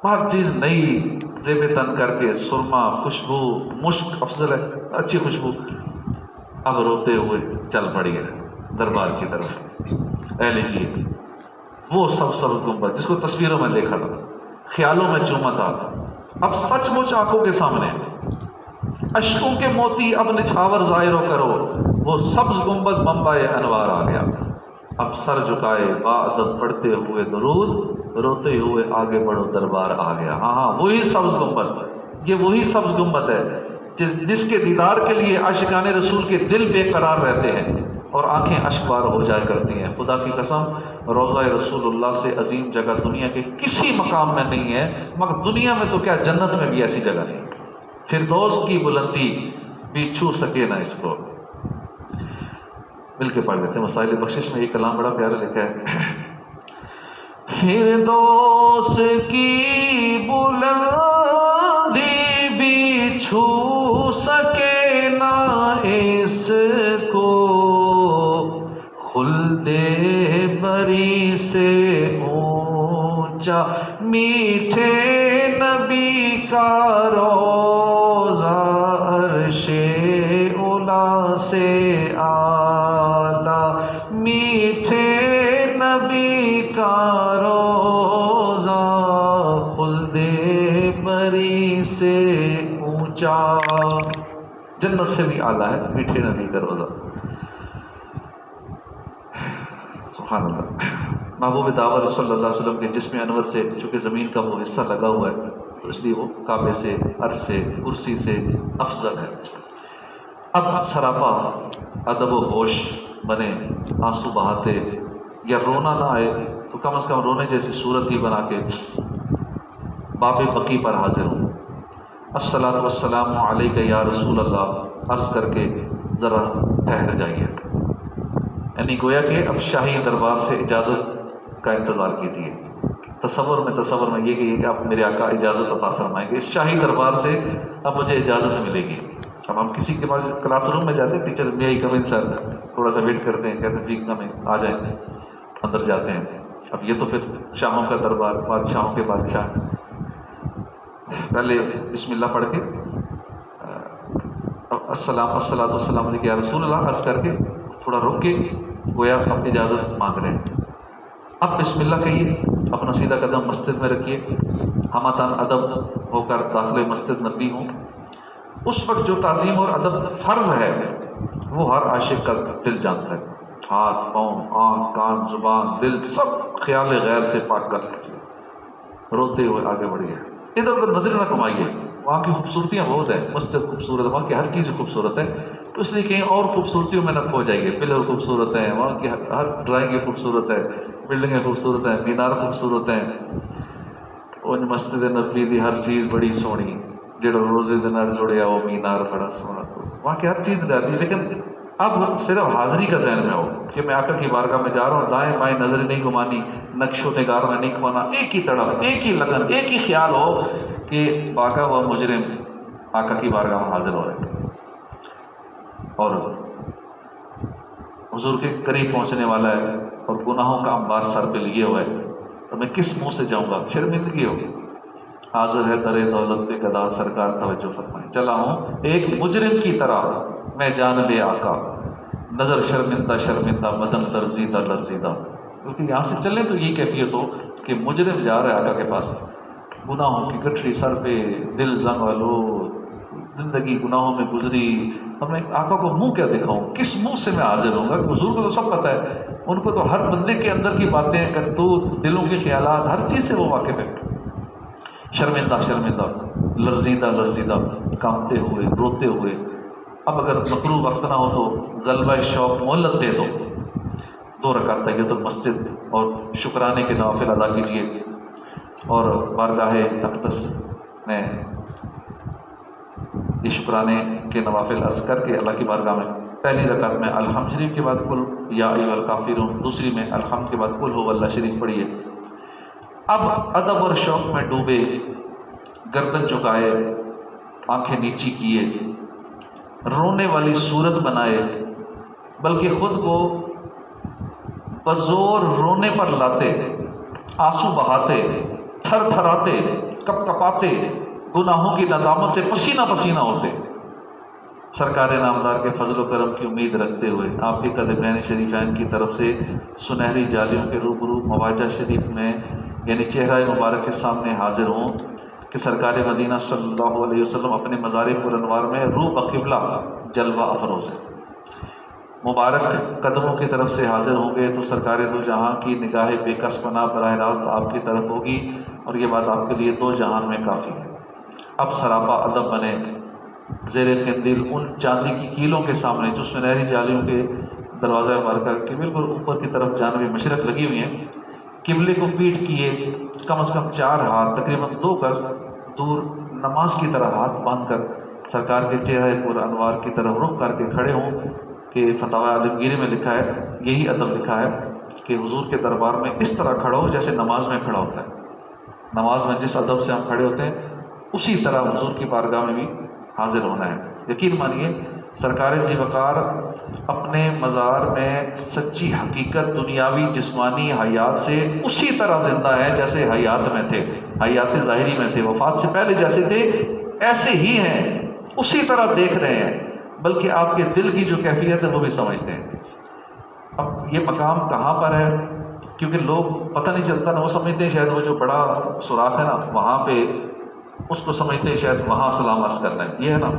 ہر چیز نئی، زیب تن کر کے، سرما، خوشبو، مشک افضل ہے، اچھی خوشبو۔ اب روتے ہوئے چل پڑی ہے دربار کی طرف۔ اے لیجیے وہ سبز گنبد جس کو تصویروں میں دیکھا تھا، خیالوں میں چوما تھا، اب سچ مچ آنکھوں کے سامنے، اشکوں کے موتی اب نچھاور ظاہر کرو، وہ سبز گنبد منبع انوار آ گیا۔ اب سر جھکائے باعدد پڑھتے ہوئے درود، روتے ہوئے آگے بڑھو دربار آ گیا۔ ہاں وہی سبز گنبد، یہ وہی سبز گنبد ہے جس کے دیدار کے لیے عاشقان رسول کے دل بے قرار رہتے ہیں۔ اور آنکھیں اشک بار ہو جایا کرتی ہیں۔ خدا کی قسم روضہ رسول اللہ سے عظیم جگہ دنیا کے کسی مقام میں نہیں ہے، مگر دنیا میں تو کیا جنت میں بھی ایسی جگہ نہیں، فردوس کی بلندی بھی چھو سکے نہ اس کو۔ مل کے پڑھ لیتے ہیں، وسائل بخشش میں یہ کلام بڑا پیارا لکھا ہے۔ فردوس کی بلندی بھی چھو سکے نہ اس کو، خلد بری سے اونچا میٹھے نبی کا روضہ، عرش اولی سے اعلیٰ میٹھے نبی کا روضہ، خلد بری سے اونچا، جنت سے بھی اعلیٰ ہے میٹھے نبی کا روضہ۔ سبحان اللہ۔ محبوب دعوت صلی اللہ علیہ وسلم کے جسم انور سے چونکہ زمین کا وہ حصہ لگا ہوا ہے تو اس لیے وہ کعبے سے، عرش سے، کرسی سے افضل ہے۔ اب سراپا ادب و ہوش بنے، آنسو بہاتے، یا رونا نہ آئے تو کم از کم رونے جیسی صورت ہی بنا کے باب بقی پر حاضر ہوں۔ الصلاۃ والسلام علیک یا رسول اللہ عرض کر کے ذرا ٹھہر جائیے، یعنی گویا کہ اب شاہی دربار سے اجازت کا انتظار کیجیے۔ تصور میں یہ کہ اب میرے آقا اجازت عطا فرمائیں گے، شاہی دربار سے اب مجھے اجازت ملے گی۔ اب ہم کسی کے پاس کلاس روم میں جاتے ہیں، ٹیچر میں ہی کم ان سر تھوڑا سا ویٹ کرتے ہیں، کہتے ہیں جی کم آ جائیں، اندر جاتے ہیں۔ اب یہ تو پھر شاہوں کا دربار، بادشاہوں کے بادشاہ۔ پہلے بسم اللہ پڑھ کے الصلاۃ والسلام علیک یا رسول اللہ عرض کر کے تھوڑا رک کے گویا اب اجازت مانگ رہے ہیں۔ اب بسم اللہ کہیے، اپنا سیدھا قدم مسجد میں رکھیے، ہمتاً ادب ہو کر داخل مسجد نبی ہوں۔ اس وقت جو تعظیم اور ادب فرض ہے وہ ہر عاشق کا دل جانتا ہے، ہاتھ، پاؤں، آنکھ، کان، زبان، دل سب خیال غیر سے پاک کر لیجیے، روتے ہوئے آگے بڑھیے، ادھر ادھر نظر نہ کمائیے۔ وہاں کی خوبصورتیاں بہت ہیں، مسجد خوبصورت ہے، وہاں کی ہر چیز خوبصورت ہے، تو اس لیے کہیں اور خوبصورتیوں میں نہ کھو جائیے۔ پلر خوبصورت ہیں، وہاں کی ہر ڈرائنگ خوبصورت ہے، بلڈنگیں خوبصورت ہیں، مینار خوبصورت ہیں، ان مسجد نبی دی ہر چیز بڑی سونی، جڑا روزے دے نال جڑیا وہ مینار بڑا سونا، وہاں کی ہر چیز رہتی ہے۔ لیکن اب صرف حاضری کا ذہن میں ہو کہ میں آقا کی بارگاہ میں جا رہا ہوں، دائیں بائیں نظر نہیں گھمانی، نقش و نگار میں نہیں کھوانا، ایک ہی تڑپ، ایک ہی لگن، ایک ہی خیال ہو کہ باقا ہوا مجرم آقا کی بارگاہ میں حاضر ہو رہے ہیں اور حضور کے قریب پہنچنے والا ہے اور گناہوں کا انبار سر پہ لیے ہوا ہے، تو میں کس منہ سے جاؤں گا؟ شرمندگی ہوگی۔ حاضر ہے در دولت پہ گدا، سرکار توجہ فرمائیں، چلا ہوں ایک مجرم کی طرح میں جانب آقا، نظر شرمندہ شرمندہ، بدن لرزیدہ لرزیدہ۔ کیونکہ یہاں سے چلیں تو یہی کیفیت ہو کہ مجرم جا رہا ہے آقا کے پاس، گناہوں کی گٹھری سر پہ، دل زنگ والو، زندگی گناہوں میں گزری، اب میں آقا کو منہ کیا دکھاؤں؟ کس منہ سے میں حاضر ہوں گا؟ حضور کو تو سب پتہ ہے، ان کو تو ہر بندے کے اندر کی باتیں، کرتوت، دلوں کے خیالات، ہر چیز سے وہ واقف ہے۔ شرمندہ شرمندہ، لرزیدہ لرزیدہ، کانپتے ہوئے، روتے ہوئے۔ اب اگر مکروہ وقت نہ ہو تو غلبہ شوق مہلت دے دو، 2 رکعت تحیۃ المسجد اور شکرانے کے نوافل ادا کیجیے، اور بارگاہ اقدس میں یہ شکرانے کے نوافل عرض کر کے اللہ کی بارگاہ میں پہلی رکعت میں الحمد شریف کے بعد قل یا ایھا الکافرون، دوسری میں الحمد کے بعد قل ھو اللہ شریف پڑھیے۔ اب ادب اور شوق میں ڈوبے، گردن جھکائے، آنکھیں نیچی کیے، رونے والی صورت بنائے، بلکہ خود کو بزور رونے پر لاتے، آنسو بہاتے، تھر تھراتے، کپ کپاتے، گناہوں کی ندامت سے پسینہ پسینہ ہوتے، سرکار نامدار کے فضل و کرم کی امید رکھتے ہوئے آپ کے قدمین شریفین کی طرف سے سنہری جالیوں کے روبرو مواجہ شریف میں، یعنی چہرہ مبارک کے سامنے حاضر ہوں کہ سرکار مدینہ صلی اللہ علیہ وسلم اپنے مزار پر انوار میں روح بقبلہ جلوہ افروز ہے۔ مبارک قدموں کی طرف سے حاضر ہوں گے تو سرکار دو جہاں کی نگاہ بے کس پناہ براہ راست آپ کی طرف ہوگی، اور یہ بات آپ کے لیے 2 جہان میں کافی ہے۔ اب سراپا ادب بنے، زیر قندیل ان چاندی کی کیلوں کے سامنے جو سنہری جالیوں کے دروازہ مبارکہ کے بالکل اوپر کی طرف جانب مشرق لگی ہوئی ہیں، قبلے کو پیٹ کیے کم از کم 4 ہاتھ تقریباً 2 گز دور نماز کی طرح ہاتھ باندھ کر سرکار کے چہرے پر انوار کی طرف رخ کر کے کھڑے ہوں کہ فتاوی عالمگیری میں لکھا ہے، یہی ادب لکھا ہے کہ حضور کے دربار میں اس طرح کھڑا ہو جیسے نماز میں کھڑا ہوتا ہے۔ نماز میں جس ادب سے ہم کھڑے ہوتے ہیں اسی طرح حضور کی بارگاہ میں بھی حاضر ہونا ہے۔ یقین مانیے سرکار ذی وقار اپنے مزار میں سچی حقیقت دنیاوی جسمانی حیات سے اسی طرح زندہ ہے جیسے حیات میں تھے، حیات ظاہری میں تھے، وفات سے پہلے جیسے تھے ایسے ہی ہیں، اسی طرح دیکھ رہے ہیں، بلکہ آپ کے دل کی جو کیفیت ہے وہ بھی سمجھتے ہیں۔ اب یہ مقام کہاں پر ہے؟ کیونکہ لوگ پتہ نہیں چلتا نا، وہ سمجھتے ہیں شاید وہ جو بڑا سوراخ ہے نا وہاں پہ، اس کو سمجھتے ہیں شاید وہاں سلام عرض کرنا ہے، یہ ہے نا،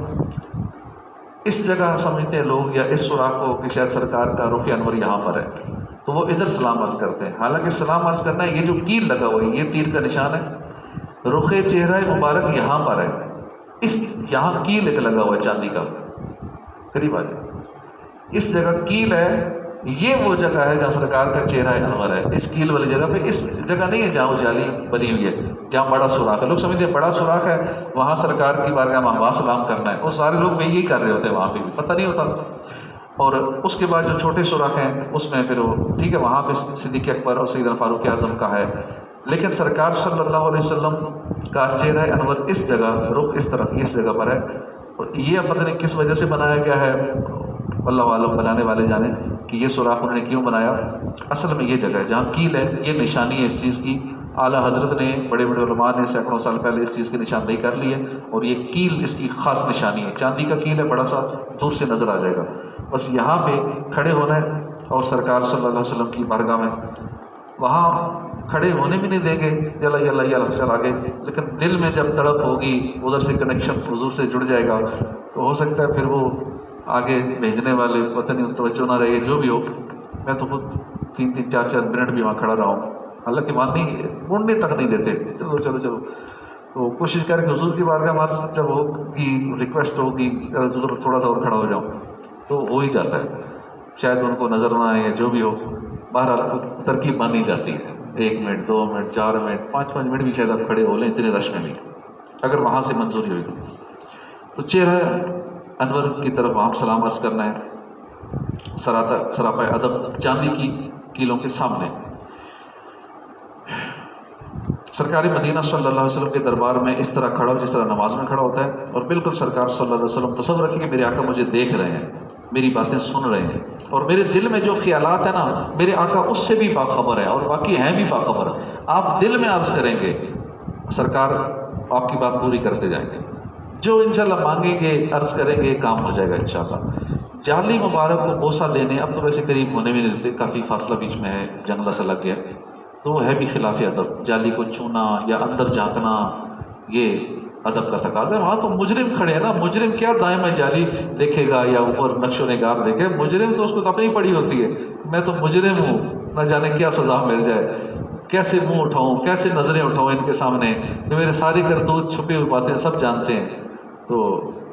اس جگہ سمجھتے ہیں لوگ یا اس سوراخ کو کہ شاید سرکار کا رخ انور یہاں پر ہے، تو وہ ادھر سلام عرض کرتے ہیں۔ حالانکہ سلام عرض کرنا ہے، یہ جو کیل لگا ہوا ہے یہ تیر کا نشان ہے، رخ چہرہ مبارک یہاں پر ہے، اس یہاں کیل ایک لگا ہوا ہے چاندی کا، قریب آ جائے، اس جگہ کیل ہے، یہ وہ جگہ ہے جہاں سرکار کا چہرہ انور ہے، اس کیل والی جگہ پہ، اس جگہ نہیں ہے جہاں وہ جالی بنی ہوئی ہے جہاں بڑا سوراخ ہے۔ لوگ سمجھتے ہیں بڑا سوراخ ہے وہاں سرکار کی بارگاہ میں وہاں سلام کرنا ہے، وہ سارے لوگ یہی کر رہے ہوتے ہیں، وہاں پہ بھی پتہ نہیں ہوتا۔ اور اس کے بعد جو چھوٹے سوراخ ہیں اس میں پھر وہ ٹھیک ہے وہاں پہ صدیق اکبر اور سیدنا فاروق اعظم کا ہے، لیکن سرکار صلی اللہ علیہ وسلم کا چہرہ انور اس جگہ، رخ اس طرف اس جگہ پر ہے، اور یہ پتہ نہیں کس وجہ سے بنایا گیا ہے، اللہ عالم، بنانے والے جانے کہ یہ سوراخ انہوں نے کیوں بنایا۔ اصل میں یہ جگہ ہے جہاں کیل ہے، یہ نشانی ہے اس چیز کی، اعلیٰ حضرت نے، بڑے بڑے علماء نے سینکڑوں سال پہلے اس چیز کی نشاندہی کر لی ہے، اور یہ کیل اس کی خاص نشانی ہے، چاندی کا کیل ہے، بڑا سا دور سے نظر آ جائے گا، بس یہاں پہ کھڑے ہونا ہے، اور سرکار صلی اللہ علیہ وسلم کی بارگاہ میں وہاں کھڑے ہونے بھی نہیں دیں گے، یلا یلا یلا چل آگے، لیکن دل میں جب تڑپ ہوگی ادھر سے کنیکشن حضور سے جڑ جائے گا تو ہو سکتا ہے پھر وہ آگے بھیجنے والے پتہ نہیں توجہ نہ رہے، جو بھی ہو۔ میں تو خود 3-3 4-4 منٹ بھی وہاں کھڑا رہا ہوں، حالانکہ وہاں نہیں مڑنے تک نہیں دیتے، چلو چلو چلو، تو کوشش کر کے حضور کی بارگاہ ہمارے جب ہوگی ریکویسٹ ہوگی حضور تھوڑا سا اور کھڑا ہو جاؤں تو ہو ہی جاتا ہے، شاید ان کو نظر نہ آئے، جو بھی ہو، بہرحال ترکیب بن ہی جاتی ہے، 1 منٹ 2 منٹ 4 منٹ 5 منٹ بھی شاید آپ کھڑے ہو لیں اتنے رش میں بھی، اگر وہاں سے منظوری ہوئی تو چہرہ انور کی طرف وہاں سلام عرض کرنا ہے، سراپا ادب چاندی کی کیلوں کے سامنے۔ سرکار مدینہ صلی اللہ علیہ وسلم کے دربار میں اس طرح کھڑا ہو جس طرح نماز میں کھڑا ہوتا ہے، اور بالکل سرکار صلی اللہ علیہ وسلم تصور رکھیں کہ میرے آقا مجھے دیکھ رہے ہیں، میری باتیں سن رہے ہیں، اور میرے دل میں جو خیالات ہیں نا میرے آقا اس سے بھی باخبر ہے، اور باقی ہیں بھی باخبر۔ آپ دل میں عرض کریں گے سرکار آپ کی بات پوری کرتے جائیں گے، جو انشاءاللہ مانگیں گے عرض کریں گے کام ہو جائے گا انشاءاللہ۔ جالی مبارک کو بوسہ دینے، اب تو ویسے قریب ہونے بھی نہیں دیتے، کافی فاصلہ بیچ میں ہے، جنگلہ سا لگ گیا، تو وہ ہے بھی خلاف ادب، جالی کو چھونا یا اندر جھانکنا یہ ادب کا تقاضا ہے۔ وہاں تو مجرم کھڑے ہیں نا، مجرم کیا دائیں جالی دیکھے گا یا اوپر نقش و نگار دیکھے، مجرم تو اس کو اپنی پڑی ہوتی ہے، میں تو مجرم ہوں، نہ جانے کیا سزا مل جائے، کیسے منہ اٹھاؤں، کیسے نظریں اٹھاؤں ان کے سامنے، کہ میرے ساری کرتوت چھپی ہوئی باتیں سب جانتے ہیں۔ تو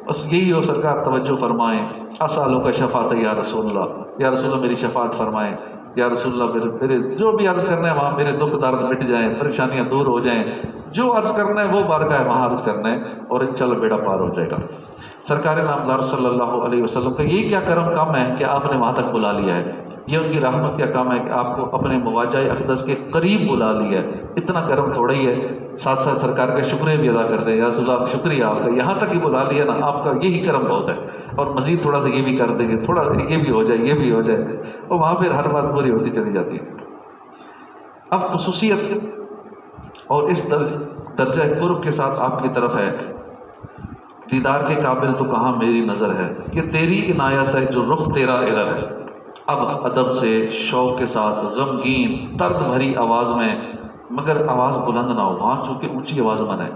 بس یہی ہو سرکار توجہ فرمائیں، اسالوں کا شفاعت یا رسول اللہ، یا رسول اللہ میری شفاعت فرمائیں، یا رسول اللہ میرے جو بھی عرض کرنا ہے وہاں میرے دکھ درد مٹ جائیں، پریشانیاں دور ہو جائیں، جو عرض کرنا ہے وہ بارگاہ ہے وہاں عرض کرنا ہے، اور انشاءاللہ بیڑا پار ہو جائے گا۔ سرکار نامدار صلی اللہ علیہ وسلم کا یہ کیا کرم کم ہے کہ آپ نے وہاں تک بلا لیا ہے، یہ ان کی رحمت کیا کام ہے کہ آپ کو اپنے مواجہ اقدس کے قریب بلا لیا ہے، اتنا کرم تھوڑا ہی ہے۔ ساتھ ساتھ سرکار کا شکریہ بھی ادا کرتے ہیں، یا رسول اللہ شکریہ آپ کا، یہاں تک ہی بلا لیا نا، آپ کا یہی کرم بہت ہے، اور مزید تھوڑا سا یہ بھی کر دیں گے، تھوڑا یہ بھی ہو جائے، یہ بھی ہو جائے، اور وہاں پھر ہر بات پوری ہوتی چلی جاتی ہے۔ اب خصوصیت اور اس درجہ قرب کے ساتھ آپ کی طرف ہے، دیدار کے قابل تو کہاں میری نظر ہے، یہ تیری عنایت ہے جو رخ تیرا ادھر ہے۔ اب ادب سے شوق کے ساتھ غمگین درد بھری آواز میں، مگر آواز بلند نہ ہو، وہاں چونکہ اونچی آواز منع ہے۔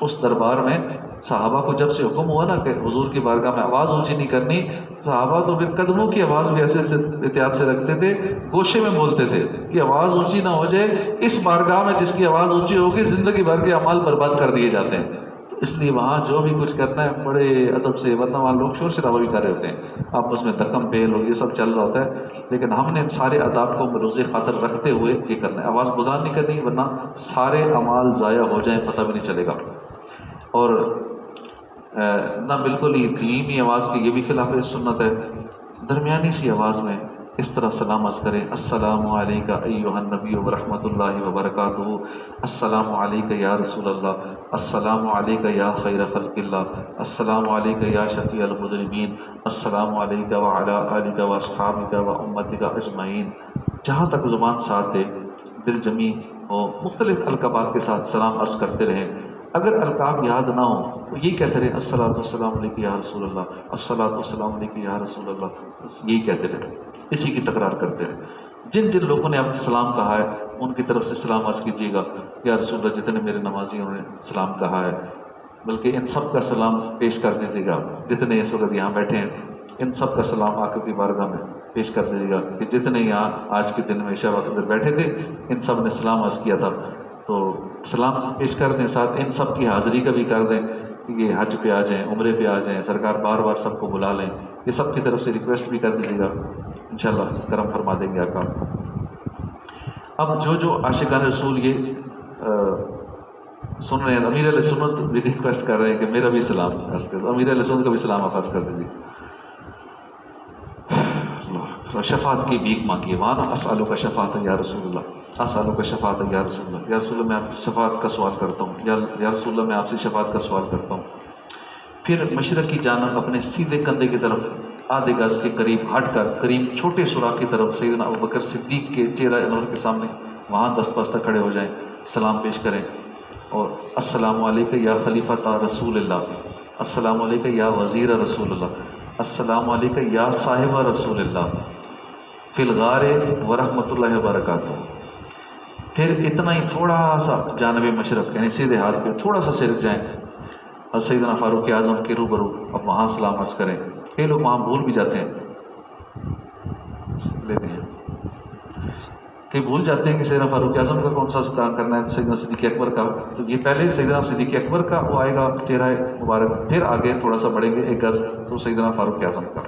اس دربار میں صحابہ کو جب سے حکم ہوا نا کہ حضور کی بارگاہ میں آواز اونچی نہیں کرنی، صحابہ تو پھر قدموں کی آواز بھی ایسے احتیاط سے رکھتے تھے، گوشے میں بولتے تھے کہ آواز اونچی نہ ہو جائے، اس بارگاہ میں جس کی آواز اونچی ہوگی زندگی بھر کے اعمال برباد کر دیے جاتے ہیں۔ تو اس لیے وہاں جو بھی کچھ کرنا ہے بڑے ادب سے، ورنہ وہاں لوگ شور شرابہ بھی کر رہے ہوتے ہیں، آپس میں دکم پیل اور یہ سب چل رہا ہوتا ہے، لیکن ہم نے سارے آداب کو مروز خاطر رکھتے ہوئے یہ کرنا ہے، آواز بلند نہیں کرنی ورنہ سارے اعمال ضائع ہو جائیں، پتہ بھی نہیں چلے گا۔ اور نہ بالکل ہی دھیمی آواز کی، یہ بھی خلاف سنت ہے، درمیانی سی آواز میں اس طرح سلام عرض کریں، السلام علیکہ ایھا النبی ورحمۃ اللہ وبرکاتہ، السلام علیکہ یا رسول اللہ، السلام علیکہ یا خیر خلق اللہ، السلام علیکہ یا شفیع المذنبین، السلام علیکہ وعلی آلک واصحابک وامتک اجمعین۔ جہاں تک زبان ساتھ دے، دل جمی ہو، مختلف القابات کے ساتھ سلام عرض کرتے رہیں۔ اگر القاب یاد نہ ہوں تو یہی کہتے رہیں، الصلاۃ والسلام علیکہ یا رسول اللہ، الصلاۃ والسلام علیکہ یا رسول اللہ، بس یہی کہتے رہیں، اسی کی تکرار کرتے رہیں۔ جن جن لوگوں نے آپ سلام کہا ہے ان کی طرف سے سلام عرض کیجیے گا، یا رسول اللہ جتنے میرے نمازی انہوں نے سلام کہا ہے، بلکہ ان سب کا سلام پیش کر دیجیے گا، جتنے اس وقت یہاں بیٹھے ہیں ان سب کا سلام آقا کی بارگاہ میں پیش کر دیجیے گا کہ جتنے یہاں آج کے دن میں عشاء وقت میں بیٹھے تھے ان سب نے سلام عرض کیا تھا، تو سلام پیش کر دیں، ساتھ ان سب کی حاضری کا بھی کر دیں کہ یہ حج پہ آ جائیں، عمرے پہ آ جائیں، سرکار بار بار سب کو بلا لیں، یہ سب کی طرف سے ریکویسٹ بھی کر دیجیے گا، انشاءاللہ کرم فرما دیں گے آقا۔ اب جو عاشقان رسول یہ سن رہے ہیں، امیر علیہ سنت بھی ریکویسٹ کر رہے ہیں کہ میرا بھی سلام عرض کر دو، امیر علیہ سنت کا بھی سلام آپ عرض کر دیجیے۔ شفاعت کی بھیک مانگیے، وانا اسألک شفاعت یا رسول اللہ، اسألک شفاعت یا رسول اللہ، یا رسول اللہ میں آپ سے شفاعت کا سوال کرتا ہوں، یا رسول اللہ میں آپ سے شفاعت کا سوال کرتا ہوں۔ پھر مشرق کی جانب اپنے سیدھے کندھے کی طرف آدھے گز کے قریب ہٹ کر قریب چھوٹے سوراخ کی طرف سیدنا ابوبکر صدیق کے چہرہ انور کے سامنے وہاں دست بستہ کھڑے ہو جائیں، سلام پیش کریں، اور السلام علیکہ یا خلیفۃ رسول اللہ، السلام علیکہ یا وزیر رسول اللہ، السلام علیکہ یا صاحب رسول اللہ فی الغار ورحمۃ اللہ وبرکاتہ۔ پھر اتنا ہی تھوڑا سا جانب مشرق یعنی سیدھے ہاتھ پہ تھوڑا سا سرک جائیں اور سیدنا فاروق اعظم کے روبرو اب وہاں سلام عرض کریں۔ کئی لوگ وہاں بھول بھی جاتے ہیں، لیتے ہیں کئی بھول جاتے ہیں کہ سیدنا فاروق اعظم کا کون سا کام کرنا ہے، سیدنا صدیق اکبر کا، تو یہ پہلے سیدنا صدیق اکبر کا وہ آئے گا چہرہ مبارک، پھر آگے تھوڑا سا بڑھیں گے ایک گز تو سیدنا فاروق اعظم کا۔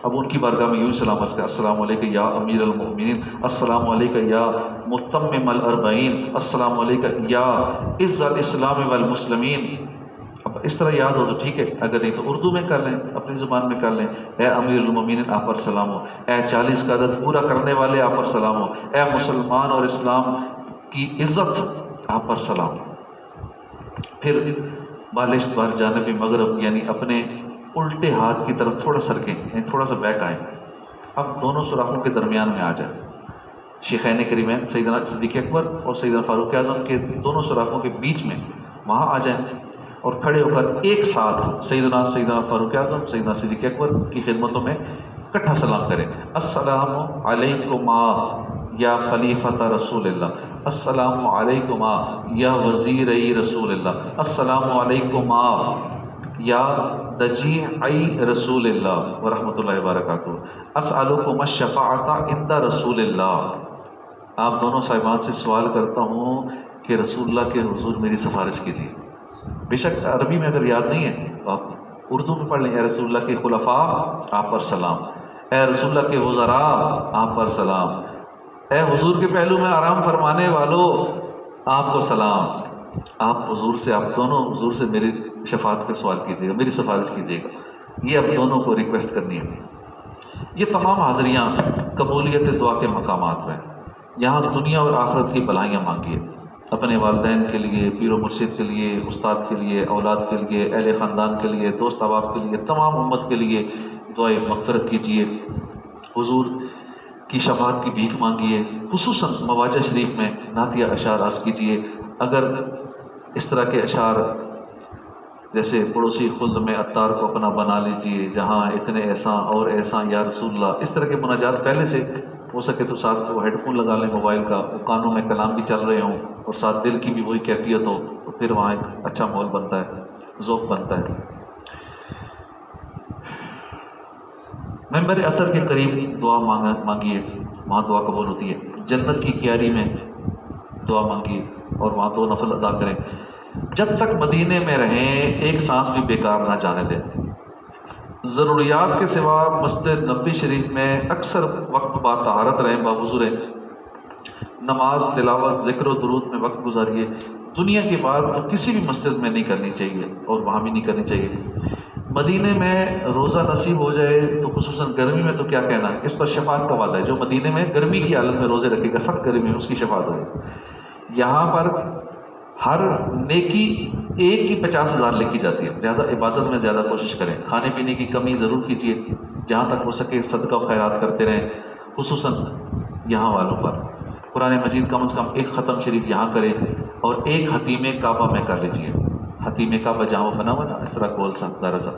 اب ان کی بارگاہ میں یوں سلام عرض کریں، السلام علیکہ یا امیر المؤمنین، السلام علیکہ یا متمم الاربعین، السلام علیکہ یا عز الاسلام والمسلمین۔ اب اس طرح یاد ہو تو ٹھیک ہے، اگر نہیں تو اردو میں کر لیں، اپنی زبان میں کر لیں، اے امیر المؤمنین آپ پر سلام ہو، اے 40 کا عدد پورا کرنے والے آپ پر سلام ہو، اے مسلمان اور اسلام کی عزت آپ پر سلام ہو۔ پھر بالشت بر جانب مغرب یعنی اپنے الٹے ہاتھ کی طرف تھوڑا سرکیں، یعنی تھوڑا سا بیک آئیں، اب دونوں سوراخوں کے درمیان میں آ جائیں، شیخین کریمین سیدنا صدیق اکبر اور سیدنا فاروق اعظم کے دونوں سوراخوں کے بیچ میں وہاں آ جائیں، اور کھڑے ہو کر ایک ساتھ سیدنا فاروق اعظم سیدنا صدیق اکبر کی خدمتوں میں اکٹھا سلام کریں، السلام علیکما یا خلیفۃ رسول اللہ، السلام علیکما یا وزیر رسول اللہ، السلام علیکما یا دجیع رسول اللہ ورحمۃ اللہ وبرکاتہ، اسألکم الشفاعۃ عند رسول اللہ۔ آپ دونوں صاحبان سے سوال کرتا ہوں کہ رسول اللہ کے حضور میری سفارش کیجیے۔ بے شک عربی میں اگر یاد نہیں ہے تو آپ اردو میں پڑھ لیں، اے رسول اللہ کے خلفاء آپ پر سلام، اے رسول اللہ کے وزراء آپ پر سلام، اے حضور کے پہلو میں آرام فرمانے والوں آپ کو سلام۔ آپ حضور سے، آپ دونوں حضور سے میری شفاعت کا سوال کیجیے گا، میری سفارش کیجیے گا، یہ اب دونوں کو ریکویسٹ کرنی ہے۔ یہ تمام حاضریاں قبولیت دعا کے مقامات ہیں، یہاں دنیا اور آخرت کی بلائیاں مانگیے، اپنے والدین کے لیے، پیر و مرشد کے لیے، استاد کے لیے، اولاد کے لیے، اہل خاندان کے لیے، دوست احباب کے لیے، تمام امت کے لیے دعائے مغفرت کیجیے، حضور کی شفاعت کی بھیک مانگیے، خصوصاً مواجہ شریف میں نعتیہ اشعار عرض کیجیے۔ اگر اس طرح کے اشعار جیسے پڑوسی خلد میں عطار کو اپنا بنا لیجیے، جہاں اتنے احساں اور احساں یا رسول اللہ، اس طرح کے مناجات پہلے سے ہو سکے تو ساتھ وہ ہیڈ فون لگا لیں موبائل کا، وہ کانوں میں کلام بھی چل رہے ہوں اور ساتھ دل کی بھی وہی کیفیت ہو، تو پھر وہاں ایک اچھا ماحول بنتا ہے، ذوق بنتا ہے۔ ممبر عطر کے قریب دعا مانگیے، وہاں دعا قبول ہوتی ہے۔ جنت کی کیاری میں دعا مانگیے اور وہاں 2 نفل ادا کریں۔ جب تک مدینے میں رہیں ایک سانس بھی بیکار نہ جانے دیں۔ ضروریات کے سوا مسجد نبوی شریف میں اکثر وقت با طہارت رہیں، باوضو رہیں، نماز، تلاوت، ذکر و درود میں وقت گزاریے۔ دنیا کی بات تو کسی بھی مسجد میں نہیں کرنی چاہیے اور وہاں بھی نہیں کرنی چاہیے۔ مدینے میں روزہ نصیب ہو جائے تو خصوصاً گرمی میں تو کیا کہنا ہے، اس پر شفاعت کا وعدہ ہے۔ جو مدینے میں گرمی کی حالت میں روزے رکھے گا، سخت گرمی میں، اس کی شفاعت ہوگی۔ یہاں پر ہر نیکی ایک کی 50,000 لکھی جاتی ہے، لہٰذا عبادت میں زیادہ کوشش کریں۔ کھانے پینے کی کمی ضرور کیجیے، جہاں تک ہو سکے صدقہ و خیرات کرتے رہیں، خصوصاً یہاں والوں پر۔ قرآن مجید کم از کم ایک ختم شریف یہاں کریں اور ایک حتیم کعبہ میں کر لیجیے۔ حتیم کعبہ جہاں وہ بنا ہوا نا اس طرح گول سا دائرہ سا،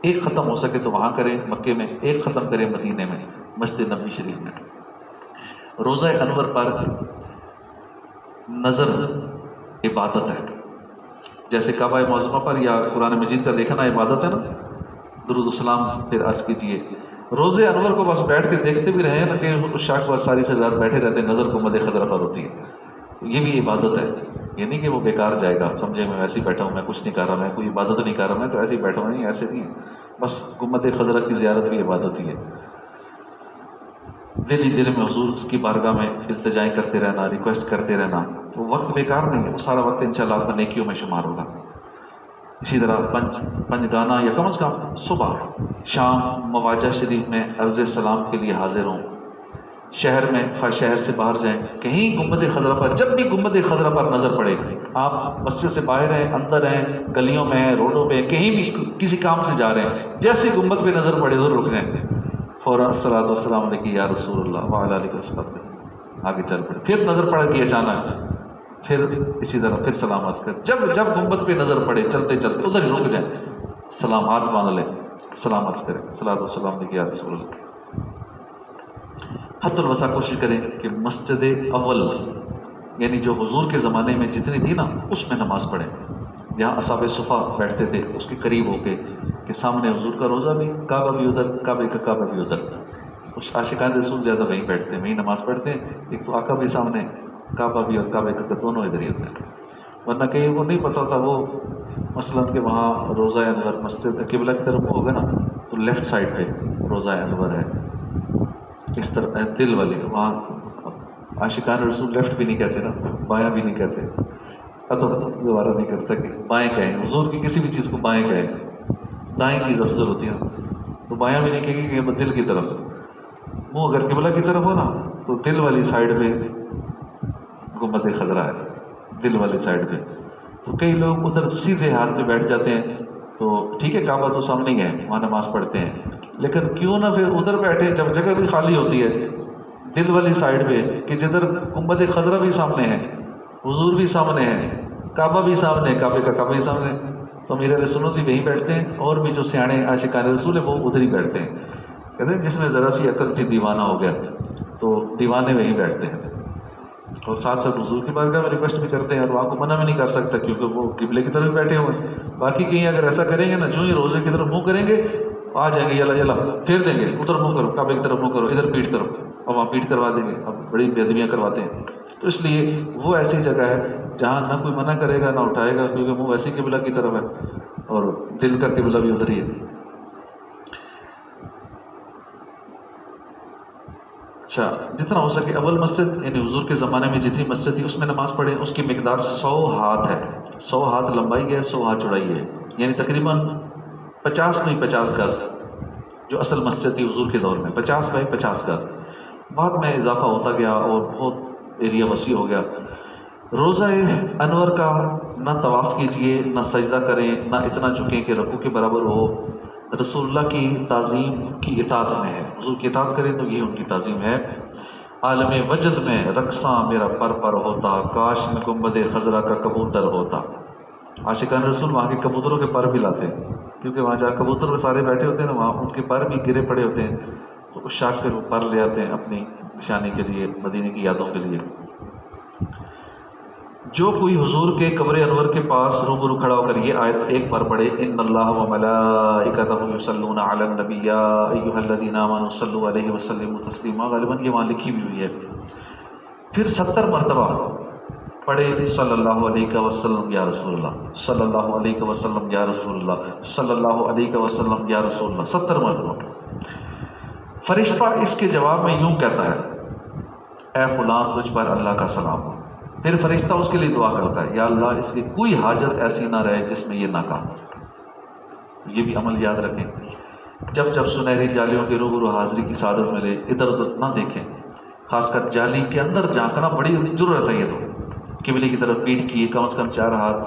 ایک ختم ہو سکے تو وہاں کریں مکے میں، ایک ختم کریں مدینے میں مسجد نبوی شریف میں۔ روزہ انور پر نظر عبادت ہے، جیسے کعبہ معظمہ پر یا قرآن مجید کا دیکھنا عبادت ہے نا، درود السلام پھر عرض کیجیے۔ روزے انور کو بس بیٹھ کے دیکھتے بھی رہیں نا، کہ اس شاخ پر ساری سے رات بیٹھے رہتے ہیں، نظر گنبد خضرا پر ہوتی ہے، یہ بھی عبادت ہے۔ یہ نہیں کہ وہ بیکار جائے گا، سمجھے میں ایسے ہی بیٹھا ہوں، میں کچھ نہیں کر رہا، میں کوئی عبادت نہیں کر رہا، میں تو ایسے ہی بیٹھا ہوں، نہیں، ایسے نہیں ہے۔ بس گنبد خضرا کی زیارت بھی عبادت ہی ہے۔ دل ہی دل میں حضور کی بارگاہ میں التجائیں کرتے رہنا، ریکویسٹ کرتے رہنا، وہ وقت بیکار نہیں ہے، وہ سارا وقت انشاءاللہ آپ کا نیکیوں میں شمار ہوگا۔ اسی طرح پنج گانا یا کم از کم صبح شام مواجہ شریف میں عرض سلام کے لیے حاضر ہوں۔ شہر میں شہر سے باہر جائیں، کہیں گنبد خضرا پر، جب بھی گنبد خضرا پر نظر پڑے، آپ مسجد سے باہر ہیں، اندر ہیں، گلیوں میں ہیں، روڈوں پہ، کہیں بھی کسی کام سے جا رہے ہیں، جیسے گنبد پہ نظر پڑے ضرور رک جائیں، فوراً الصلاۃ والسلام علیکم یا رسول اللہ وعلیٰ آلہ وصحبہ، آگے چل پڑے۔ پھر نظر پڑ گئی اچانک، پھر اسی طرح پھر سلام عرض کر، جب گنبد پہ نظر پڑے چلتے چلتے ادھر ہی رک جائیں، سلام ہاتھ باندھ لیں، سلام عرض کریں، الصلاۃ والسلام علیکم یا رسول اللہ۔ حتی الوسع کوشش کریں کہ مسجد اول یعنی جو حضور کے زمانے میں جتنی تھی نا اس میں نماز پڑھیں، جہاں اصحاب صفا بیٹھتے تھے اس کے قریب ہو کے، کہ سامنے حضور کا روزہ بھی، کعبہ بھی ادھر، کعبے کا کعبہ بھی ادھر، اس عاشقان رسول زیادہ وہیں بیٹھتے ہیں، وہیں نماز پڑھتے ہیں، ایک تو آقا بھی سامنے، کعبہ بھی اور کعبے کا دونوں ادھر ہی ہوتے ہیں۔ ورنہ کہیں وہ نہیں پتہ ہوتا، وہ مثلاً کہ وہاں روزہ انور مسجد قبلہ کی طرف ہوگا نا تو لیفٹ سائڈ پہ روزہ انور ہے، اس طرح دل والے، وہاں عاشقان رسول لیفٹ بھی نہیں کہتے نا، بایاں بھی نہیں کہتے، دوبارہ نہیں کرتا کہ بائیں کہیں، حضور کی کسی بھی چیز کو بائیں کہیں، دائیں چیز افضل ہوتی ہے، تو بایاں بھی نہیں کہیں کہ دل کی طرف، منہ اگر قبلہ کی طرف ہو نا تو دل والی سائڈ پہ گنبد خضرا ہے، دل والی سائڈ پہ، تو کئی لوگ ادھر سیدھے ہاتھ پہ بیٹھ جاتے ہیں، تو ٹھیک ہے کعبہ تو سامنے ہی ہے، وہاں نماز پڑھتے ہیں، لیکن کیوں نہ پھر ادھر بیٹھے جب جگہ بھی خالی ہوتی ہے دل والی سائڈ پہ، کہ جدھر گنبد خضرا بھی سامنے ہے، حضور بھی سامنے ہے، کعبہ بھی سامنے ہے، کعبے کا کعبہ ہی سامنے ہے، تو امیر اہل سنت بھی وہیں بیٹھتے ہیں، اور بھی جو سیانے عاشقان رسول ہیں وہ ادھر ہی بیٹھتے ہیں۔ کہتے ہیں جس میں ذرا سی عقل تھی دیوانہ ہو گیا، تو دیوانے وہیں بیٹھتے ہیں، اور ساتھ ساتھ حضور کی بارگاہ میں ریکویسٹ بھی کرتے ہیں، اور وہاں کو منع بھی نہیں کر سکتا کیونکہ وہ قبلے کی طرف بیٹھے ہوئے ہیں۔ باقی کہیں اگر ایسا کریں گے نا، جو ہی روزے کی طرف منہ کریں گے آ جائیں گے، یلا یلا پھیر دیں گے، ادھر منہ کرو، کعبے کی طرف منہ کرو، ادھر پیٹ کرو، اور وہاں پیٹ کروا دیں گے، اب بڑی بے ادبیاں کرواتے ہیں۔ تو اس لیے وہ ایسی جگہ ہے جہاں نہ کوئی منع کرے گا نہ اٹھائے گا، کیونکہ منہ ویسے قبلہ کی طرف ہے اور دل کا قبلہ بھی ادھر ہی ہے۔ اچھا، جتنا ہو سکے اول مسجد یعنی حضور کے زمانے میں جتنی مسجد تھی اس میں نماز پڑھیں، اس کی مقدار 100 ہاتھ ہے، 100 ہاتھ لمبائی ہے، 100 ہاتھ چوڑائی ہے، یعنی تقریباً 50 بائی 50 گز، جو اصل مسجد تھی حضور کے دور میں 50 بائی 50 گز، بعد میں اضافہ ہوتا گیا اور بہت ایریا وسیع ہو گیا۔ روزہ انور کا نہ طواف کیجئے، نہ سجدہ کریں، نہ اتنا جھکیں کہ رکوع کے برابر ہو، رسول اللہ کی تعظیم کی اطاعت میں ہے، حضور کی اطاعت کریں تو یہ ان کی تعظیم ہے۔ عالم وجد میں رقصاں میرا پر ہوتا، کاش میں گنبد خضرا کا کبوتر ہوتا۔ عاشقان رسول وہاں کے کبوتروں کے پر بھی لاتے ہیں، کیونکہ وہاں جہاں کبوتر سارے بیٹھے ہوتے ہیں نا، وہاں ان کے پر بھی گرے پڑے ہوتے ہیں، تو اس شاخ پہ وہ پر لے آتے ہیں اپنی نشانی کے لیے، مدینے کی یادوں کے لیے۔ جو کوئی حضور کے قبر انور کے پاس روبرو کھڑا ہو کر یہ آیت ایک بار پڑھے، ان اللہ و ملائکتہ یصلون علی النبی یا ایھا الذین آمنوا صلوا علیہ وسلموا تسلیما، غالباً یہ وہاں لکھی بھی ہوئی ہے، پھر 70 مرتبہ پڑھے صلی اللہ علیہ وسلم یا رسول اللہ، صلی اللہ علیہ وسلم یا رسول اللہ، صلی اللہ علیہ وسلم یا رسول اللہ 70 مرتبہ۔ فرشتہ اس کے جواب میں یوں کہتا ہے، اے فلاں تجھ پر اللہ کا سلام ہو۔ پھر فرشتہ اس کے لیے دعا کرتا ہے، یا اللہ اس کی کوئی حاجت ایسی نہ رہے جس میں یہ ناکام ہو۔ یہ بھی عمل یاد رکھیں، جب جب سنہری جالیوں کے روبرو حاضری کی سعادت ملے ادھر ادھر نہ دیکھیں، خاص کر جالی کے اندر جھانکنا بڑی ضرورت ہے۔ یہ تو قبلے کی طرف پیٹ کیے، کم از کم 4 ہاتھ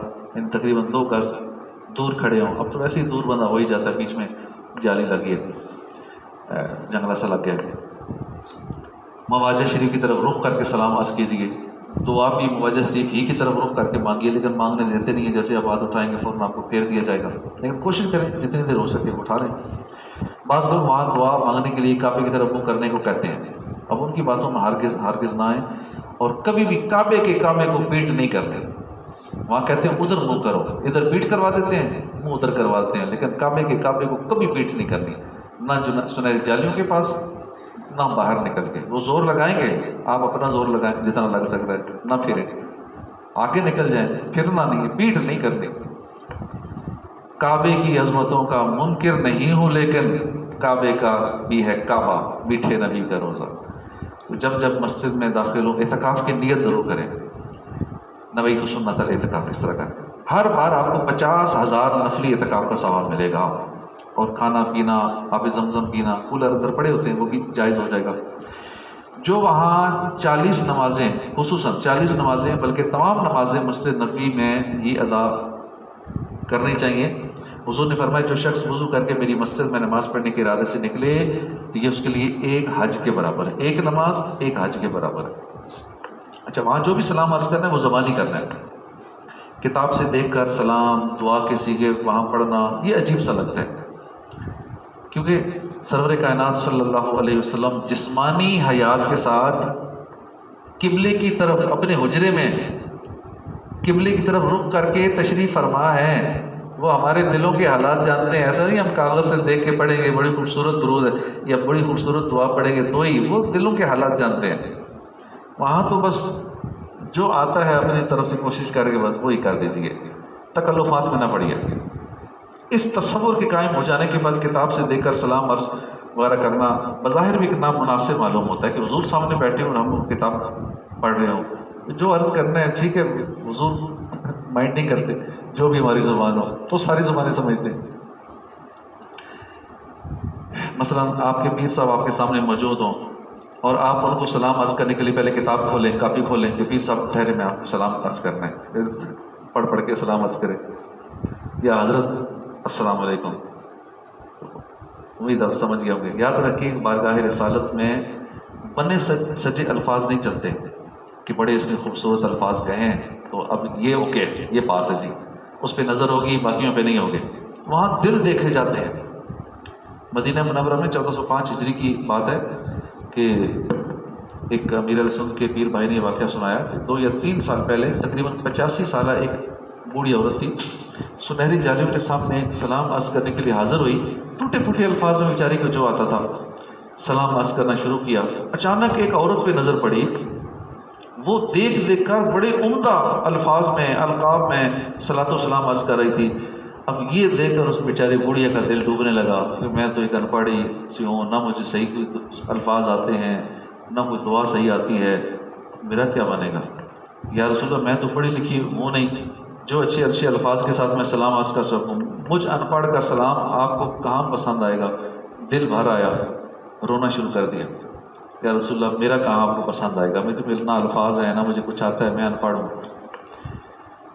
تقریباً 2 گز دور کھڑے ہوں۔ اب تو ویسے ہی دور بندہ ہو ہی جاتا ہے، بیچ میں جالی لگی ہے، جنگلہ سا لگ گیا ہے۔ مواجہ شریف کی طرف رخ کر کے سلام عرض کیجیے، دعا بھی مواجہ شریف ہی کی طرف رخ کر کے مانگیے، لیکن مانگنے دیتے نہیں ہیں، جیسے آپ ہاتھ اٹھائیں گے فوراً آپ کو پھیر دیا جائے گا، لیکن کوشش کریں جتنی دیر ہو سکے اٹھا لیں۔ بعض لوگ وہاں دعا مانگنے کے لیے کعبے کی طرف منہ کرنے کو کہتے ہیں، اب ان کی باتوں میں ہرگز نہ آئیں، اور کبھی بھی کعبے کے کعبے کو پیٹ نہیں کرتے۔ وہاں کہتے ہیں ادھر منہ کرو، ادھر پیٹ کروا دیتے ہیں، منہ ادھر کروا دیتے ہیں، لیکن کعبے کے کعبے کو کبھی پیٹ نہیں کرنی، نہ سنہری جالیوں کے پاس نہ باہر نکل کے۔ وہ زور لگائیں گے، آپ اپنا زور لگائیں جتنا لگ سکتا ہے، نہ پھریں، آگے نکل جائیں، پھرنا نہیں ہے، پیٹ نہیں کرنی۔ کعبے کی عظمتوں کا منکر نہیں ہوں، لیکن کعبے کا بھی ہے کعبہ، میٹھے نبی کا روزہ۔ تو جب جب مسجد میں داخل ہو اعتکاف کی نیت ضرور کریں، نویت سنت الاعتکاف اس طرح کا۔ ہر بار آپ کو 50,000 نفلی اعتکاف کا ثواب ملے گا، اور کھانا پینا، آب زمزم پینا، کولر اندر پڑے ہوتے ہیں وہ بھی جائز ہو جائے گا۔ جو وہاں 40 نمازیں، خصوصاً 40 نمازیں بلکہ تمام نمازیں مسجد نبوی میں ہی ادا کرنی چاہیے۔ حضور نے فرمایا، جو شخص وضو کر کے میری مسجد میں نماز پڑھنے کے ارادے سے نکلے تو یہ اس کے لیے ایک حج کے برابر ہے، ایک نماز ایک حج کے برابر ہے۔ اچھا، وہاں جو بھی سلام عرض کرنا ہے وہ زبانی کرنا ہے، کتاب سے دیکھ کر سلام دعا کے سیغے وہاں پڑھنا یہ عجیب سا لگتا ہے، کیونکہ سرور کائنات صلی اللہ علیہ وسلم جسمانی حیات کے ساتھ قبلے کی طرف اپنے حجرے میں قبلے کی طرف رخ کر کے تشریف فرما ہے۔ وہ ہمارے دلوں کے حالات جانتے ہیں، ایسا نہیں ہم کاغذ سے دیکھ کے پڑھیں گے بڑی خوبصورت درود ہے یا بڑی خوبصورت دعا پڑھیں گے تو ہی، وہ دلوں کے حالات جانتے ہیں۔ وہاں تو بس جو آتا ہے اپنی طرف سے کوشش کر کے بس وہی کر دیجیے، تکلفات میں نہ پڑیے۔ اس تصور کے قائم ہو جانے کے بعد کتاب سے دیکھ کر سلام عرض وغیرہ کرنا بظاہر بھی کتنا مناسب معلوم ہوتا ہے کہ حضور سامنے بیٹھے ہوں اور ہم کتاب پڑھ رہے ہوں، جو عرض کرنا ہے ٹھیک ہے، حضور مائنڈ نہیں کرتے، جو بھی ہماری زبان ہو تو ساری زبانیں سمجھتے ہیں۔ مثلا آپ کے پیر صاحب آپ کے سامنے موجود ہوں اور آپ ان کو سلام عرض کرنے کے لیے پہلے کتاب کھولیں، کاپی کھولیں کہ پیر صاحب ٹھہرے میں آپ کو سلام عرض کرنا ہے، پھر پڑھ کے سلام عرض کریں، یا حضرت السلام علیکم، امید آپ سمجھ گئے ہوں گے۔ یاد رکھیں بارگاہ رسالت میں بنے سجے الفاظ نہیں چلتے کہ بڑے اس میں خوبصورت الفاظ گئے ہیں تو اب یہ اوکے، یہ پاس ہے جی، اس پہ نظر ہوگی باقیوں پہ نہیں ہوگی، وہاں دل دیکھے جاتے ہیں۔ مدینہ منورہ میں 1405 ہجری کی بات ہے کہ ایک امیر السنت کے پیر بھائی نے واقعہ سنایا کہ 2 یا 3 سال پہلے تقریباً 85 سالہ ایک بوڑھی عورت تھی، سنہری جالیوں کے سامنے سلام عرض کرنے کے لیے حاضر ہوئی، ٹوٹے پھوٹے الفاظ میں بیچاری کو جو آتا تھا سلام عرض کرنا شروع کیا۔ اچانک ایک عورت پہ نظر پڑی، وہ دیکھ کر بڑے عمدہ الفاظ میں القاب میں صلاۃ و سلام عرض کر رہی تھی۔ اب یہ دیکھ کر اس بیچاری بوڑھیا کا دل ڈوبنے لگا کہ میں تو ایک ان پڑھی سی ہوں، نہ مجھے صحیح کوئی الفاظ آتے ہیں، نہ کوئی دعا صحیح آتی ہے، میرا کیا بنے گا؟ یا رسول اللہ میں تو پڑھی لکھی ہوں نہیں جو اچھے الفاظ کے ساتھ میں سلام عرض کر سکوں، مجھ ان پڑھ کا سلام آپ کو کہاں پسند آئے گا؟ دل بھر آیا، رونا شروع کر دیا، یا رسول اللہ میرا کہاں آپ کو پسند آئے گا، مجھے تو نہ الفاظ ہیں نہ مجھے کچھ آتا ہے، میں ان پڑھ ہوں۔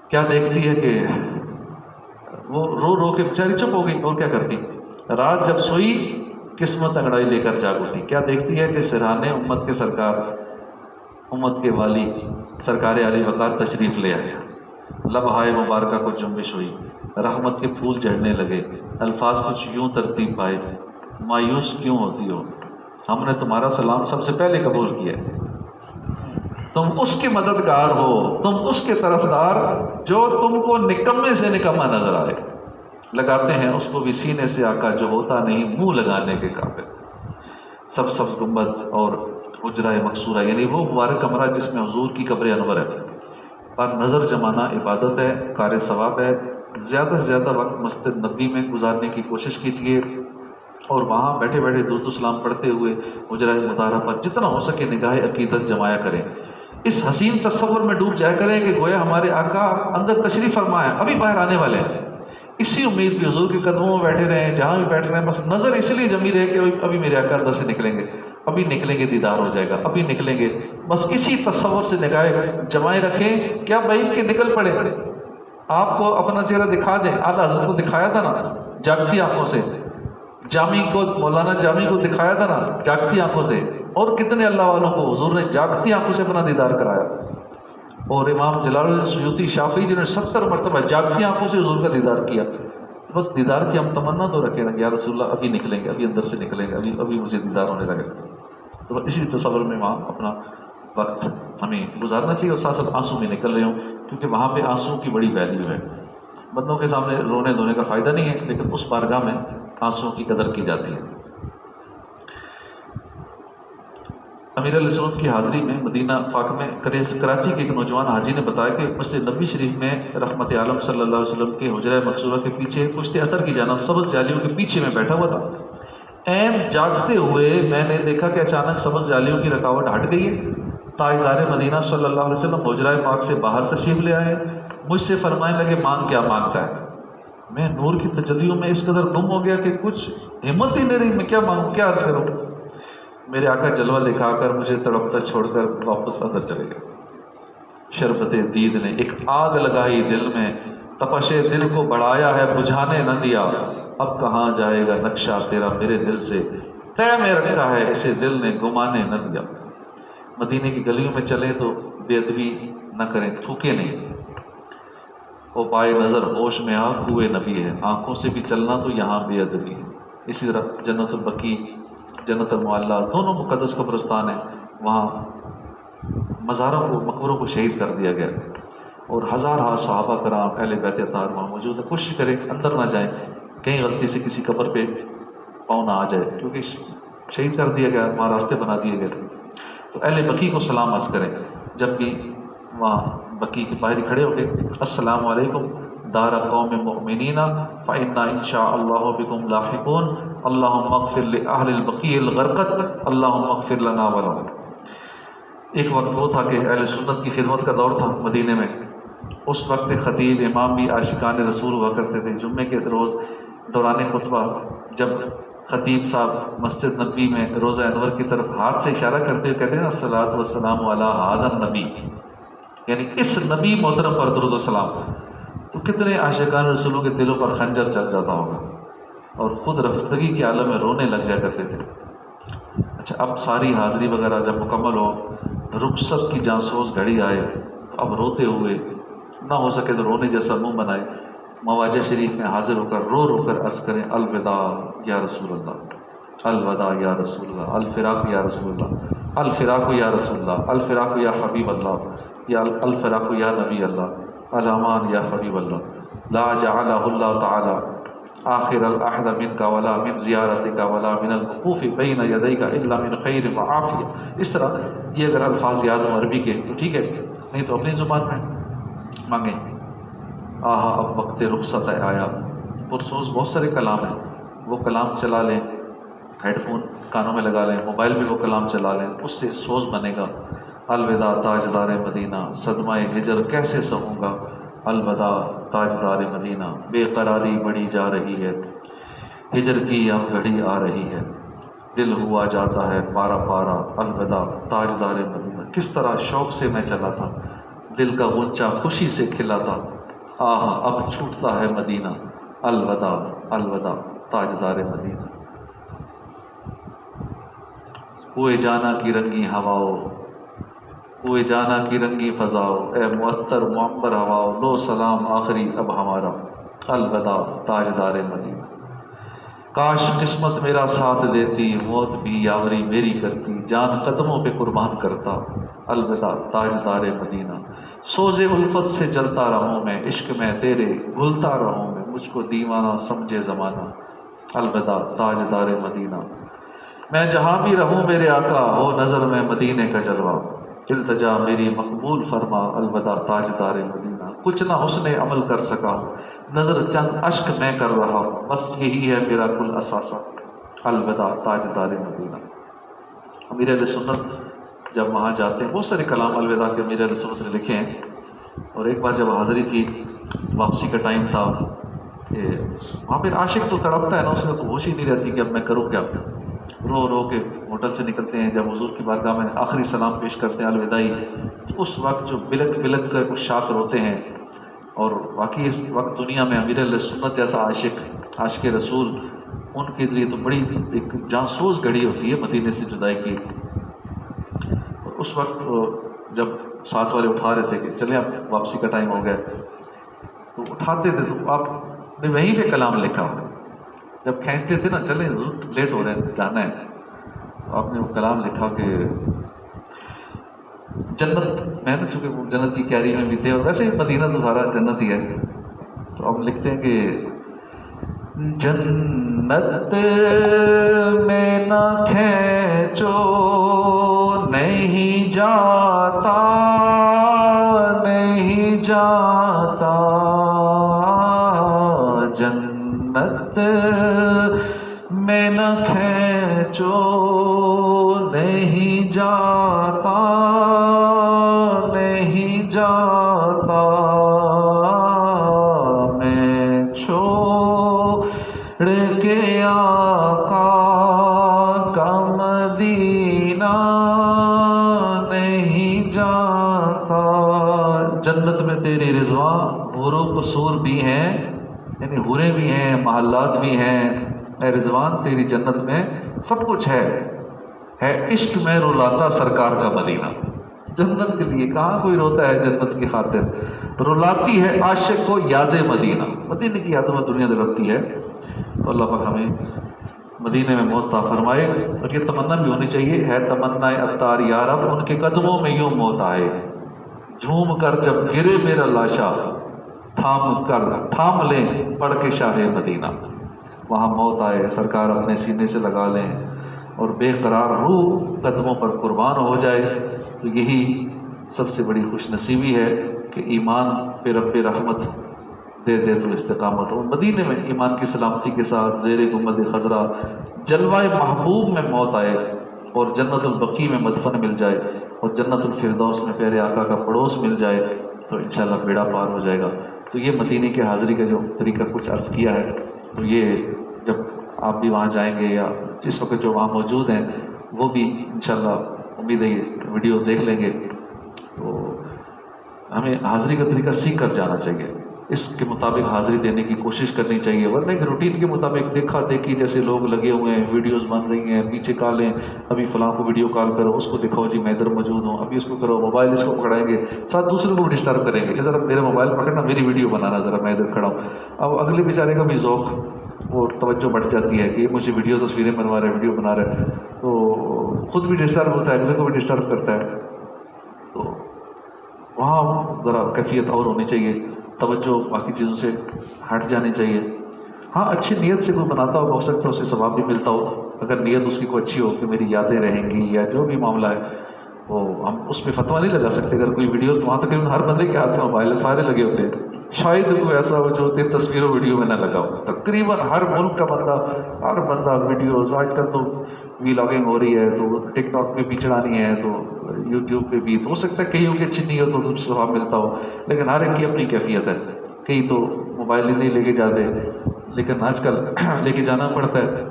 کیا دیکھتی ہے کہ وہ رو کے بیچاری چپ ہو گئی، اور کیا کرتی؟ رات جب سوئی قسمت انگڑائی لے کر جاگ اٹھی، کیا دیکھتی ہے کہ سرہانے امت کے سرکار، امت کے والی سرکار علی وقار تشریف لے آئے، لبہائے مبارکہ کو جنبش ہوئی، رحمت کے پھول جھڑنے لگے، الفاظ کچھ یوں ترتیب پائے، مایوس کیوں ہوتی ہو، ہم نے تمہارا سلام سب سے پہلے قبول کیا ہے، تم اس کے مددگار ہو، تم اس کے طرفدار جو تم کو نکمے سے نکما نظر آئے، لگاتے ہیں اس کو بھی سینے سے آقا جو ہوتا نہیں منہ لگانے کے قابل۔ سبز گنبد اور حجرہ مقصورہ، یعنی وہ مبارک کمرہ جس میں حضور کی قبر انور ہے، اور نظر جمانا عبادت ہے، کار ثواب ہے۔ زیادہ سے زیادہ وقت مسجد نبوی میں گزارنے کی کوشش کیجیے، اور وہاں بیٹھے بیٹھے درود و سلام پڑھتے ہوئے حجرہ مطہرہ پر جتنا ہو سکے نگاہ عقیدت جمایا کریں۔ اس حسین تصور میں ڈوب جایا کریں کہ گویا ہمارے آقا اندر تشریف فرما ہے، ابھی باہر آنے والے ہیں۔ اسی امید بھی حضور کے قدموں میں بیٹھے رہیں، جہاں بھی بیٹھ رہے ہیں، بس نظر اس لیے جمی رہے کہ ابھی میرے آقا اندر سے نکلیں گے، ابھی نکلیں گے، دیدار ہو جائے گا، ابھی نکلیں گے۔ بس اسی تصور سے نگاہ جمائے رکھیں۔ کیا بعید کے نکل پڑے، آپ کو اپنا چہرہ دکھا دیں۔ اعلیٰ حضرت کو دکھایا تھا نا جاگتی آنکھوں سے، جامی کو، مولانا جامی کو دکھایا تھا نا جاگتی آنکھوں سے، اور کتنے اللہ والوں کو حضور نے جاگتی آنکھوں سے اپنا دیدار کرایا۔ اور امام جلال الدین سیوطی شافعی جنہوں نے 70 مرتبہ جاگتی آنکھوں سے حضور کا دیدار کیا۔ بس دیدار کی ہم تمنا تو رکھیں نا کہ یا رسول اللہ ابھی نکلیں گے، ابھی اندر سے نکلیں گے، ابھی مجھے دیدار ہونے لگے۔ تو اسی تصور میں وہاں اپنا وقت ہمیں گزارنا چاہیے، اور ساتھ ساتھ آنسو بھی نکل رہے ہوں، کیونکہ وہاں پہ آنسو کی بڑی ویلیو ہے۔ بندوں کے سامنے رونے دھونے کا فائدہ نہیں ہے، لیکن اس بارگاہ میں آنسو کی قدر کی جاتی ہے۔ امیر علیہ السلام کی حاضری میں مدینہ پاک میں کراچی کے ایک نوجوان حاجی نے بتایا کہ مسجد نبوی شریف میں رحمت عالم صلی اللہ علیہ وسلم کے حجرہ مقصورہ کے پیچھے پشت اثر کی جانب سبز جالیوں کے پیچھے میں بیٹھا ہوا تھا۔ عین جاگتے ہوئے میں نے دیکھا کہ اچانک سبز جالیوں کی رکاوٹ ہٹ گئی ہے۔ تاجدار مدینہ صلی اللہ علیہ وسلم حجرہ پاک سے باہر تشریف لے آئے، مجھ سے فرمانے لگے مانگ کیا مانگتا ہے؟ میں نور کی تجلیوں میں اس قدر گم ہو گیا کہ کچھ ہمت ہی نہیں رہی، میں کیا مانگوں، کیا عرض کروں۔ میرے آقا جلوہ دکھا کر مجھے تڑپتا چھوڑ کر واپس اندر چلے گئے۔ شربت دید نے ایک آگ لگائی دل میں، تپش دل کو بڑھایا ہے بجھانے نہ دیا، اب کہاں جائے گا نقشہ تیرا میرے دل سے، طے میں رکھا ہے اسے دل نے گمانے نہ دیا۔ مدینے کی گلیوں میں چلیں تو بے ادبی نہ کریں، تھوکے نہیں۔ وہ پائے نظر ہوش میں آ کوئے نبی ہے، آنکھوں سے بھی چلنا تو یہاں بے ادبی ہے۔ اسی طرح جنت البقیع، جنت المعلیٰ دونوں مقدس قبرستان ہیں، وہاں مزاروں کو، مقبروں کو شہید کر دیا گیا، اور ہزارہ صحابہ کرام اہل بیت اطہار وہاں موجود ہیں۔ کوشش کریں اندر نہ جائیں، کہیں غلطی سے کسی قبر پہ پاؤں نہ آ جائے، کیونکہ شہید کر دیا گیا، وہاں راستے بنا دیے گئے۔ تو اہل بقیع کو سلام عرض کریں، جب بھی وہاں بقیع کے باہر کھڑے ہو کے السلام علیکم دار قوم مؤمنین فإنا إن شاء اللہ بكم لاحقون اللہم اغفر لأہل البقیع الغرقد اللہم اغفر لنا ولہم۔ ایک وقت وہ تھا کہ اہل سنت کی خدمت کا دور تھا مدینے میں، اس وقت خطیب امام بھی عاشقان رسول ہوا کرتے تھے۔ جمعے کے روز دوران خطبہ جب خطیب صاحب مسجد نبوی میں روضہ انور کی طرف ہاتھ سے اشارہ کرتے ہوئے کہتے ہیں الصلاۃ والسلام علی ھذا النبی، یعنی اس نبی محترم پر درود و سلام، تو کتنے عاشقان رسولوں کے دلوں پر خنجر چل جاتا ہوگا، اور خود رفتگی کے عالم میں رونے لگ جایا کرتے تھے۔ اچھا، اب ساری حاضری وغیرہ جب مکمل ہو، رخصت کی جانسوز گھڑی آئے، تو اب روتے ہوئے نہ ہو سکے تو رونے جیسا منہ بنائے، مواجہ شریف میں حاضر ہو کر رو کر عرض کریں الوداع یا رسول اللہ، الوداع یا رسول اللہ، الفراق یا رسول اللہ، الفراق یا رسول اللہ، الفراق یا حبیب اللہ، یا الفراق یا نبی اللہ، الامان یا حبیب اللہ، لا جعلہ اللہ تعالی آخر العہد منک ولا من زیارتک ولا من الوقوف بین یدیک الا من خیر وعافیہ۔ اس طرح یہ اگر الفاظ یاد ہوں عربی کے تو ٹھیک ہے، نہیں تو اپنی زبان میں مانگیں۔ آہا اب وقت رخصت آیا، پرسوز بہت سارے کلام ہیں، وہ کلام چلا لیں، ہیڈ فون کانوں میں لگا لیں، موبائل میں وہ کلام چلا لیں، اس سے سوز بنے گا۔ الوداع تاجدار مدینہ، صدمہ ہجر کیسے سہوں گا، الوداع تاجدار مدینہ، بے قراری بڑھی جا رہی ہے، ہجر کی اب گھڑی آ رہی ہے، دل ہوا جاتا ہے پارا پارا، الوداع تاجدار مدینہ۔ کس طرح شوق سے میں چلا تھا، دل کا غنچہ خوشی سے کھلا تھا، آہ اب چھوٹتا ہے مدینہ، الوداع الوداع تاجدار مدینہ۔ کوئے جانا کی رنگی ہواؤ، کوئے جانا کی رنگی فضاؤ، اے معطر معمر ہواؤ، لو سلام آخری اب ہمارا، الوداع تاجدار مدینہ۔ کاش قسمت میرا ساتھ دیتی، موت بھی یاوری میری کرتی، جان قدموں پہ قربان کرتا، الوداع تاجدار مدینہ۔ سوز الفت سے جلتا رہوں میں، عشق میں تیرے گھلتا رہوں میں، مجھ کو دیوانہ سمجھے زمانہ، الوداع تاجدار مدینہ۔ میں جہاں بھی رہوں میرے آقا، ہو نظر میں مدینے کا جلوہ، التجا میری مقبول فرما الوداع تاجدار مدینہ. کچھ نہ حسن عمل کر سکا ہوں، نظر چند اشک میں کر رہا ہوں، بس یہی ہے میرا کل اثاثہ الوداع تاجدار مدینہ. امیر اہل سنت جب وہاں جاتے ہیں، بہت سارے کلام الوداع کے امیر اہل سنت نے لکھے ہیں. اور ایک بار جب حاضری تھی، واپسی کا ٹائم تھا، کہ وہاں پہ عاشق تو تڑپتا ہے نا، اس میں تو ہوش ہی نہیں رہتی کہ اب میں کروں کیا. رو رو کے ہوٹل سے نکلتے ہیں، جب حضور کی بارگاہ میں آخری سلام پیش کرتے ہیں الوداعی، تو اس وقت جو بلک بلک کر کچھ شاک روتے ہیں. اور واقعی اس وقت دنیا میں امیر اہل سنت جیسا عاشق رسول، ان کے لیے تو بڑی ایک جانسوز گھڑی ہوتی ہے مدینے سے جدائی کی. اور اس وقت جب ساتھ والے اٹھا رہے تھے کہ چلیں اب واپسی کا ٹائم ہو گیا، تو اٹھاتے تھے تو آپ نے وہیں پہ کلام لکھا. جب کھینچتے تھے نا، چلیں لیٹ ہو رہے ہیں جانا ہے، تو آپ نے وہ کلام لکھا کہ جنت میں نا، چونکہ وہ جنت کی کیاری میں بھی تھے، اور ویسے ہی مدینہ تو سارا جنت ہی ہے. تو اب لکھتے ہیں کہ جنت میں نہ کھینچو نہیں جاتا، نہیں جاتا، جنت میں نہ کھینچو نہیں جاتا، نہیں جاتا، میں چھوڑ کے آقا کا مدینہ نہیں جاتا. جنت میں تیری رضوان حور و قصور بھی ہیں، یعنی حوریں بھی ہیں، محلات بھی ہیں. اے رضوان تیری جنت میں سب کچھ ہے عشق میں رلاتا سرکار کا مدینہ. جنت کے لیے کہاں کوئی روتا ہے جنت کی خاطر، رلاتی ہے عاشق کو یاد مدینہ. مدینہ کی یادوں میں دنیا دلتی ہے. تو اللہ پاک ہمیں مدینے میں موت عطا فرمائے. اور یہ تمنا بھی ہونی چاہیے، ہے تمنا عطار یا رب ان کے قدموں میں یوں موت آئے، جھوم کر جب گرے میرا لاشا، تھام لیں پڑھ کے شاہ مدینہ. وہاں موت آئے، سرکار اپنے سینے سے لگا لیں، اور بے قرار روح قدموں پر قربان ہو جائے. تو یہی سب سے بڑی خوش نصیبی ہے کہ ایمان پہ رب رحمت دے دے تو استقامت ہو. مدینے میں ایمان کی سلامتی کے ساتھ زیر گنبد خضرا جلوہ محبوب میں موت آئے، اور جنت البقیع میں مدفن مل جائے، اور جنت الفردوس میں پیارے آقا کا پڑوس مل جائے، تو انشاءاللہ بیڑا پار ہو جائے گا. تو یہ مدینے کے حاضری کا جو طریقہ کچھ عرض کیا ہے، تو یہ جب آپ بھی وہاں جائیں گے یا جس وقت جو وہاں موجود ہیں وہ بھی انشاءاللہ امید ہے یہ ویڈیو دیکھ لیں گے. تو ہمیں حاضری کا طریقہ سیکھ کر جانا چاہیے، اس کے مطابق حاضری دینے کی کوشش کرنی چاہیے. ورنہ ایک روٹین کے مطابق دیکھا دیکھی جیسے لوگ لگے ہوئے ہیں، ویڈیوز بن رہی ہیں، پیچھے کالیں، ابھی فلاں کو ویڈیو کال کرو، اس کو دکھاؤ جی میں ادھر موجود ہوں، ابھی اس کو کرو، موبائل اس کو پکڑائیں گے، ساتھ دوسرے کو بھی ڈسٹرب کریں گے کہ ذرا میرا موبائل پکڑنا، میری ویڈیو بنانا، ذرا میں ادھر کھڑا ہوں. اب اگلے بیچارے کا بھی ذوق وہ توجہ بڑھ جاتی ہے کہ مجھے ویڈیو تصویریں بنوا رہے ہیں، ویڈیو بنا رہے ہیں، تو خود بھی ڈسٹرب ہوتا ہے، اگلے کو بھی ڈسٹرب کرتا ہے. تو وہاں ذرا کیفیت اور ہونی چاہیے، توجہ باقی چیزوں سے ہٹ جانی چاہیے. ہاں اچھی نیت سے کوئی بناتا ہو سکتا ہے اسے ثواب بھی ملتا ہو، اگر نیت اس کی کوئی اچھی ہو کہ میری یادیں رہیں گی یا جو بھی معاملہ ہے. وہ ہم اس پہ فتویٰ نہیں لگا سکتے. اگر کوئی ویڈیو تو وہاں تقریباً ہر بندے کے ہاتھ میں موبائل سارے لگے ہوتے ہیں، شاید کوئی ایسا ہو جو تصویر و ویڈیو میں نہ لگا ہو. تقریباً ہر ملک کا بندہ، ہر بندہ ویڈیوز، آج کل تو ویلاگنگ ہو رہی ہے تو ٹک ٹاک پہ بھی چڑھانی ہے، تو یوٹیوب پہ بھی، تو ہو سکتا ہے کئیوں کی اچھی نہیں ہو تو ثواب ملتا ہو، لیکن ہر ایک کی اپنی کیفیت ہے. کئی تو موبائل ہی نہیں لے کے جاتے، لیکن آج کل لے کے جانا پڑتا ہے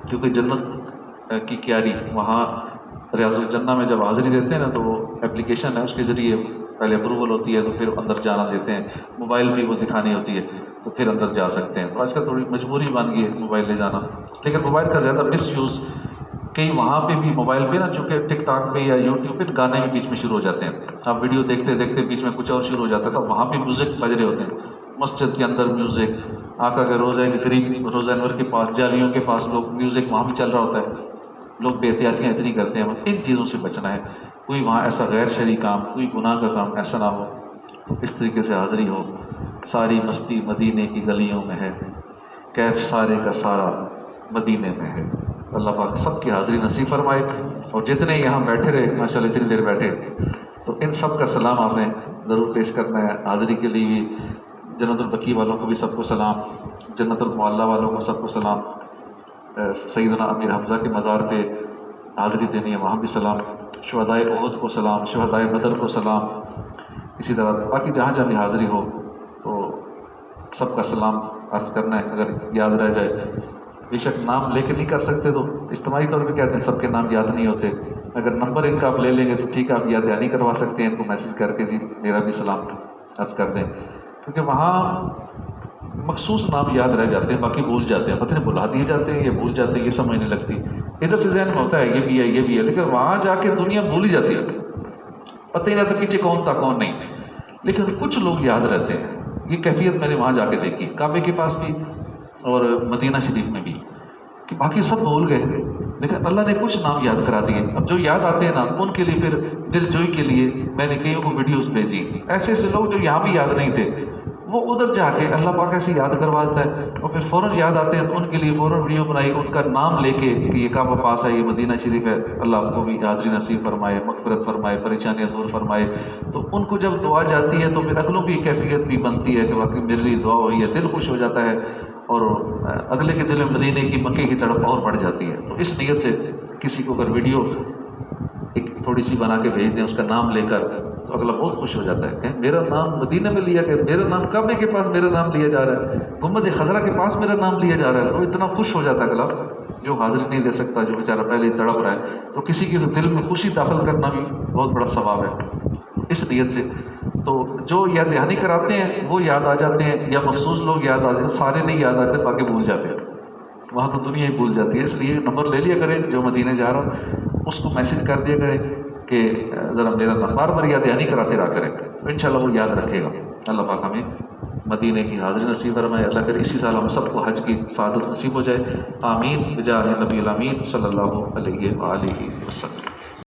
کیونکہ جنت کی کیاری وہاں ریاض الجنہ میں جب حاضری دیتے ہیں نا، تو وہ اپلیکیشن ہے، اس کے ذریعے پہلے اپروول ہوتی ہے تو پھر اندر جانا دیتے ہیں. موبائل بھی وہ دکھانی ہوتی ہے تو پھر اندر جا سکتے ہیں. تو آج کل تھوڑی مجبوری بن گئی ہے موبائل لے جانا، لیکن موبائل کا زیادہ مس یوز کئی وہاں پہ بھی موبائل پہ نا، چونکہ ٹک ٹاک پہ یا یوٹیوب پہ گانے بھی بیچ میں شروع ہو جاتے ہیں. آپ ویڈیو دیکھتے دیکھتے بیچ میں کچھ اور شروع ہو جاتا ہے، تو وہاں پہ میوزک بج رہے ہوتے ہیں. مسجد کے اندر میوزک، آقا کے روضہ کے قریب روضہ انور کے پاس جالیوں کے پاس لوگ میوزک وہاں بھی چل رہا ہوتا ہے. لوگ بے احتیاطیاں اتنی کرتے ہیں. ان چیزوں سے بچنا ہے. کوئی وہاں ایسا غیر شرعی کام، کوئی گناہ کا کام ایسا نہ ہو. اس طریقے سے حاضری ہو. ساری مستی مدینے کی گلیوں میں ہے، کیف سارے کا سارا مدینے میں ہے۔ اللہ پاک سب کی حاضری نصیب فرمائے، اور جتنے یہاں بیٹھے رہے ماشاءاللہ اتنی دیر بیٹھے، تو ان سب کا سلام آپ نے ضرور پیش کرنا ہے۔ حاضری کے لیے بھی جنت البقیع والوں کو بھی سب کو سلام، جنت المعلیٰ والوں کو سب کو سلام، سیدنا امیر حمزہ کے مزار پہ حاضری دینی ہے وہاں بھی سلام، شہدائے احد کو سلام، شہدائے بدر کو سلام، اسی طرح باقی جہاں جہاں بھی حاضری ہو تو سب کا سلام عرض کرنا ہے۔ اگر یاد رہ جائے، بے شک نام لے کے نہیں کر سکتے تو اجتماعی طور پہ کہتے ہیں سب کے نام یاد نہیں ہوتے، اگر نمبر ان کا آپ لے لیں گے تو ٹھیک ہے، آپ یاد دہانی کروا سکتے ہیں، ان کو میسج کر کے جی میرا بھی سلام عرض کر دیں، کیونکہ وہاں مخصوص نام یاد رہ جاتے ہیں، باقی بھول جاتے ہیں، پتہ نہیں بلا دیے جاتے ہیں یا بھول جاتے ہیں، یہ سمجھ نہیں لگتی۔ ادھر سے ذہن میں ہوتا ہے یہ بھی ہے یہ بھی ہے، لیکن وہاں جا کے دنیا بھول ہی جاتی ہے، پتہ ہی نہیں رہتا پیچھے کون تھا کون نہیں، لیکن کچھ لوگ یاد رہتے ہیں۔ یہ کیفیت میں نے وہاں جا کے دیکھی، کعبے کے پاس بھی اور مدینہ شریف میں بھی، کہ باقی سب بھول گئے لیکن اللہ نے کچھ نام یاد کرا دیے۔ اب جو یاد آتے ہیں نا ان کے لیے پھر دل جوئی کے لیے میں نے کئیوں کو ویڈیوز بھیجی، ایسے ایسے لوگ جو یہاں بھی یاد نہیں تھے وہ ادھر جا کے اللہ پاک ایسے یاد کروا دیتا ہے، اور پھر فوراً یاد آتے ہیں تو ان کے لیے فوراً ویڈیو بنائی، ان کا نام لے کے کہ یہ کعبہ پاس ہے، یہ مدینہ شریف ہے، اللہ آپ کو بھی حاضری نصیب فرمائے، مغفرت فرمائے، پریشانیاں دور فرمائے۔ تو ان کو جب دعا جاتی ہے تو پھر اگلوں کی کیفیت بھی بنتی ہے کہ واقعی میرے لیے دعا ہوئی ہے، دل خوش ہو جاتا ہے، اور اگلے کے دل میں مدینے کی مکے کی تڑپ اور بڑھ جاتی ہے۔ تو اس نیت سے کسی کو اگر ویڈیو ایک تھوڑی سی بنا کے بھیج دیں اس کا نام لے کر تو اگلا بہت خوش ہو جاتا ہے کہ میرا نام مدینہ میں لیا گیا، میرا نام کعبے کے پاس میرا نام لیا جا رہا ہے، گنبد خضرا کے پاس میرا نام لیا جا رہا ہے، وہ اتنا خوش ہو جاتا ہے اگلا جو حاضری نہیں دے سکتا، جو بیچارہ پہلے ہی تڑپ رہا ہے۔ تو کسی کے دل میں خوشی داخل کرنا بھی بہت بڑا ثواب ہے اس نیت سے۔ تو جو یاد دہانی کراتے ہیں وہ یاد آ جاتے ہیں، یا مخصوص لوگ یاد آ جاتے ہیں، سارے نہیں یاد آتے باقی بھول جاتے ہیں، وہاں تو دنیا ہی بھول جاتی ہے۔ اس لیے نمبر لے لیا کریں، جو مدینے جا رہا اس کو میسج کر دیا کریں کہ ذرا میرا نام، بار بار یاد دہانی کراتے رہا کریں، تو انشاءاللہ وہ یاد رکھے گا۔ اللہ پاک ہمیں مدینے کی حاضری نصیب فرمائے، اللہ کرے اسی سال ہم سب کو حج کی سعادت نصیب ہو جائے، آمین بجاہ نبی الامین صلی اللہ علیہ وآلہ وسلم۔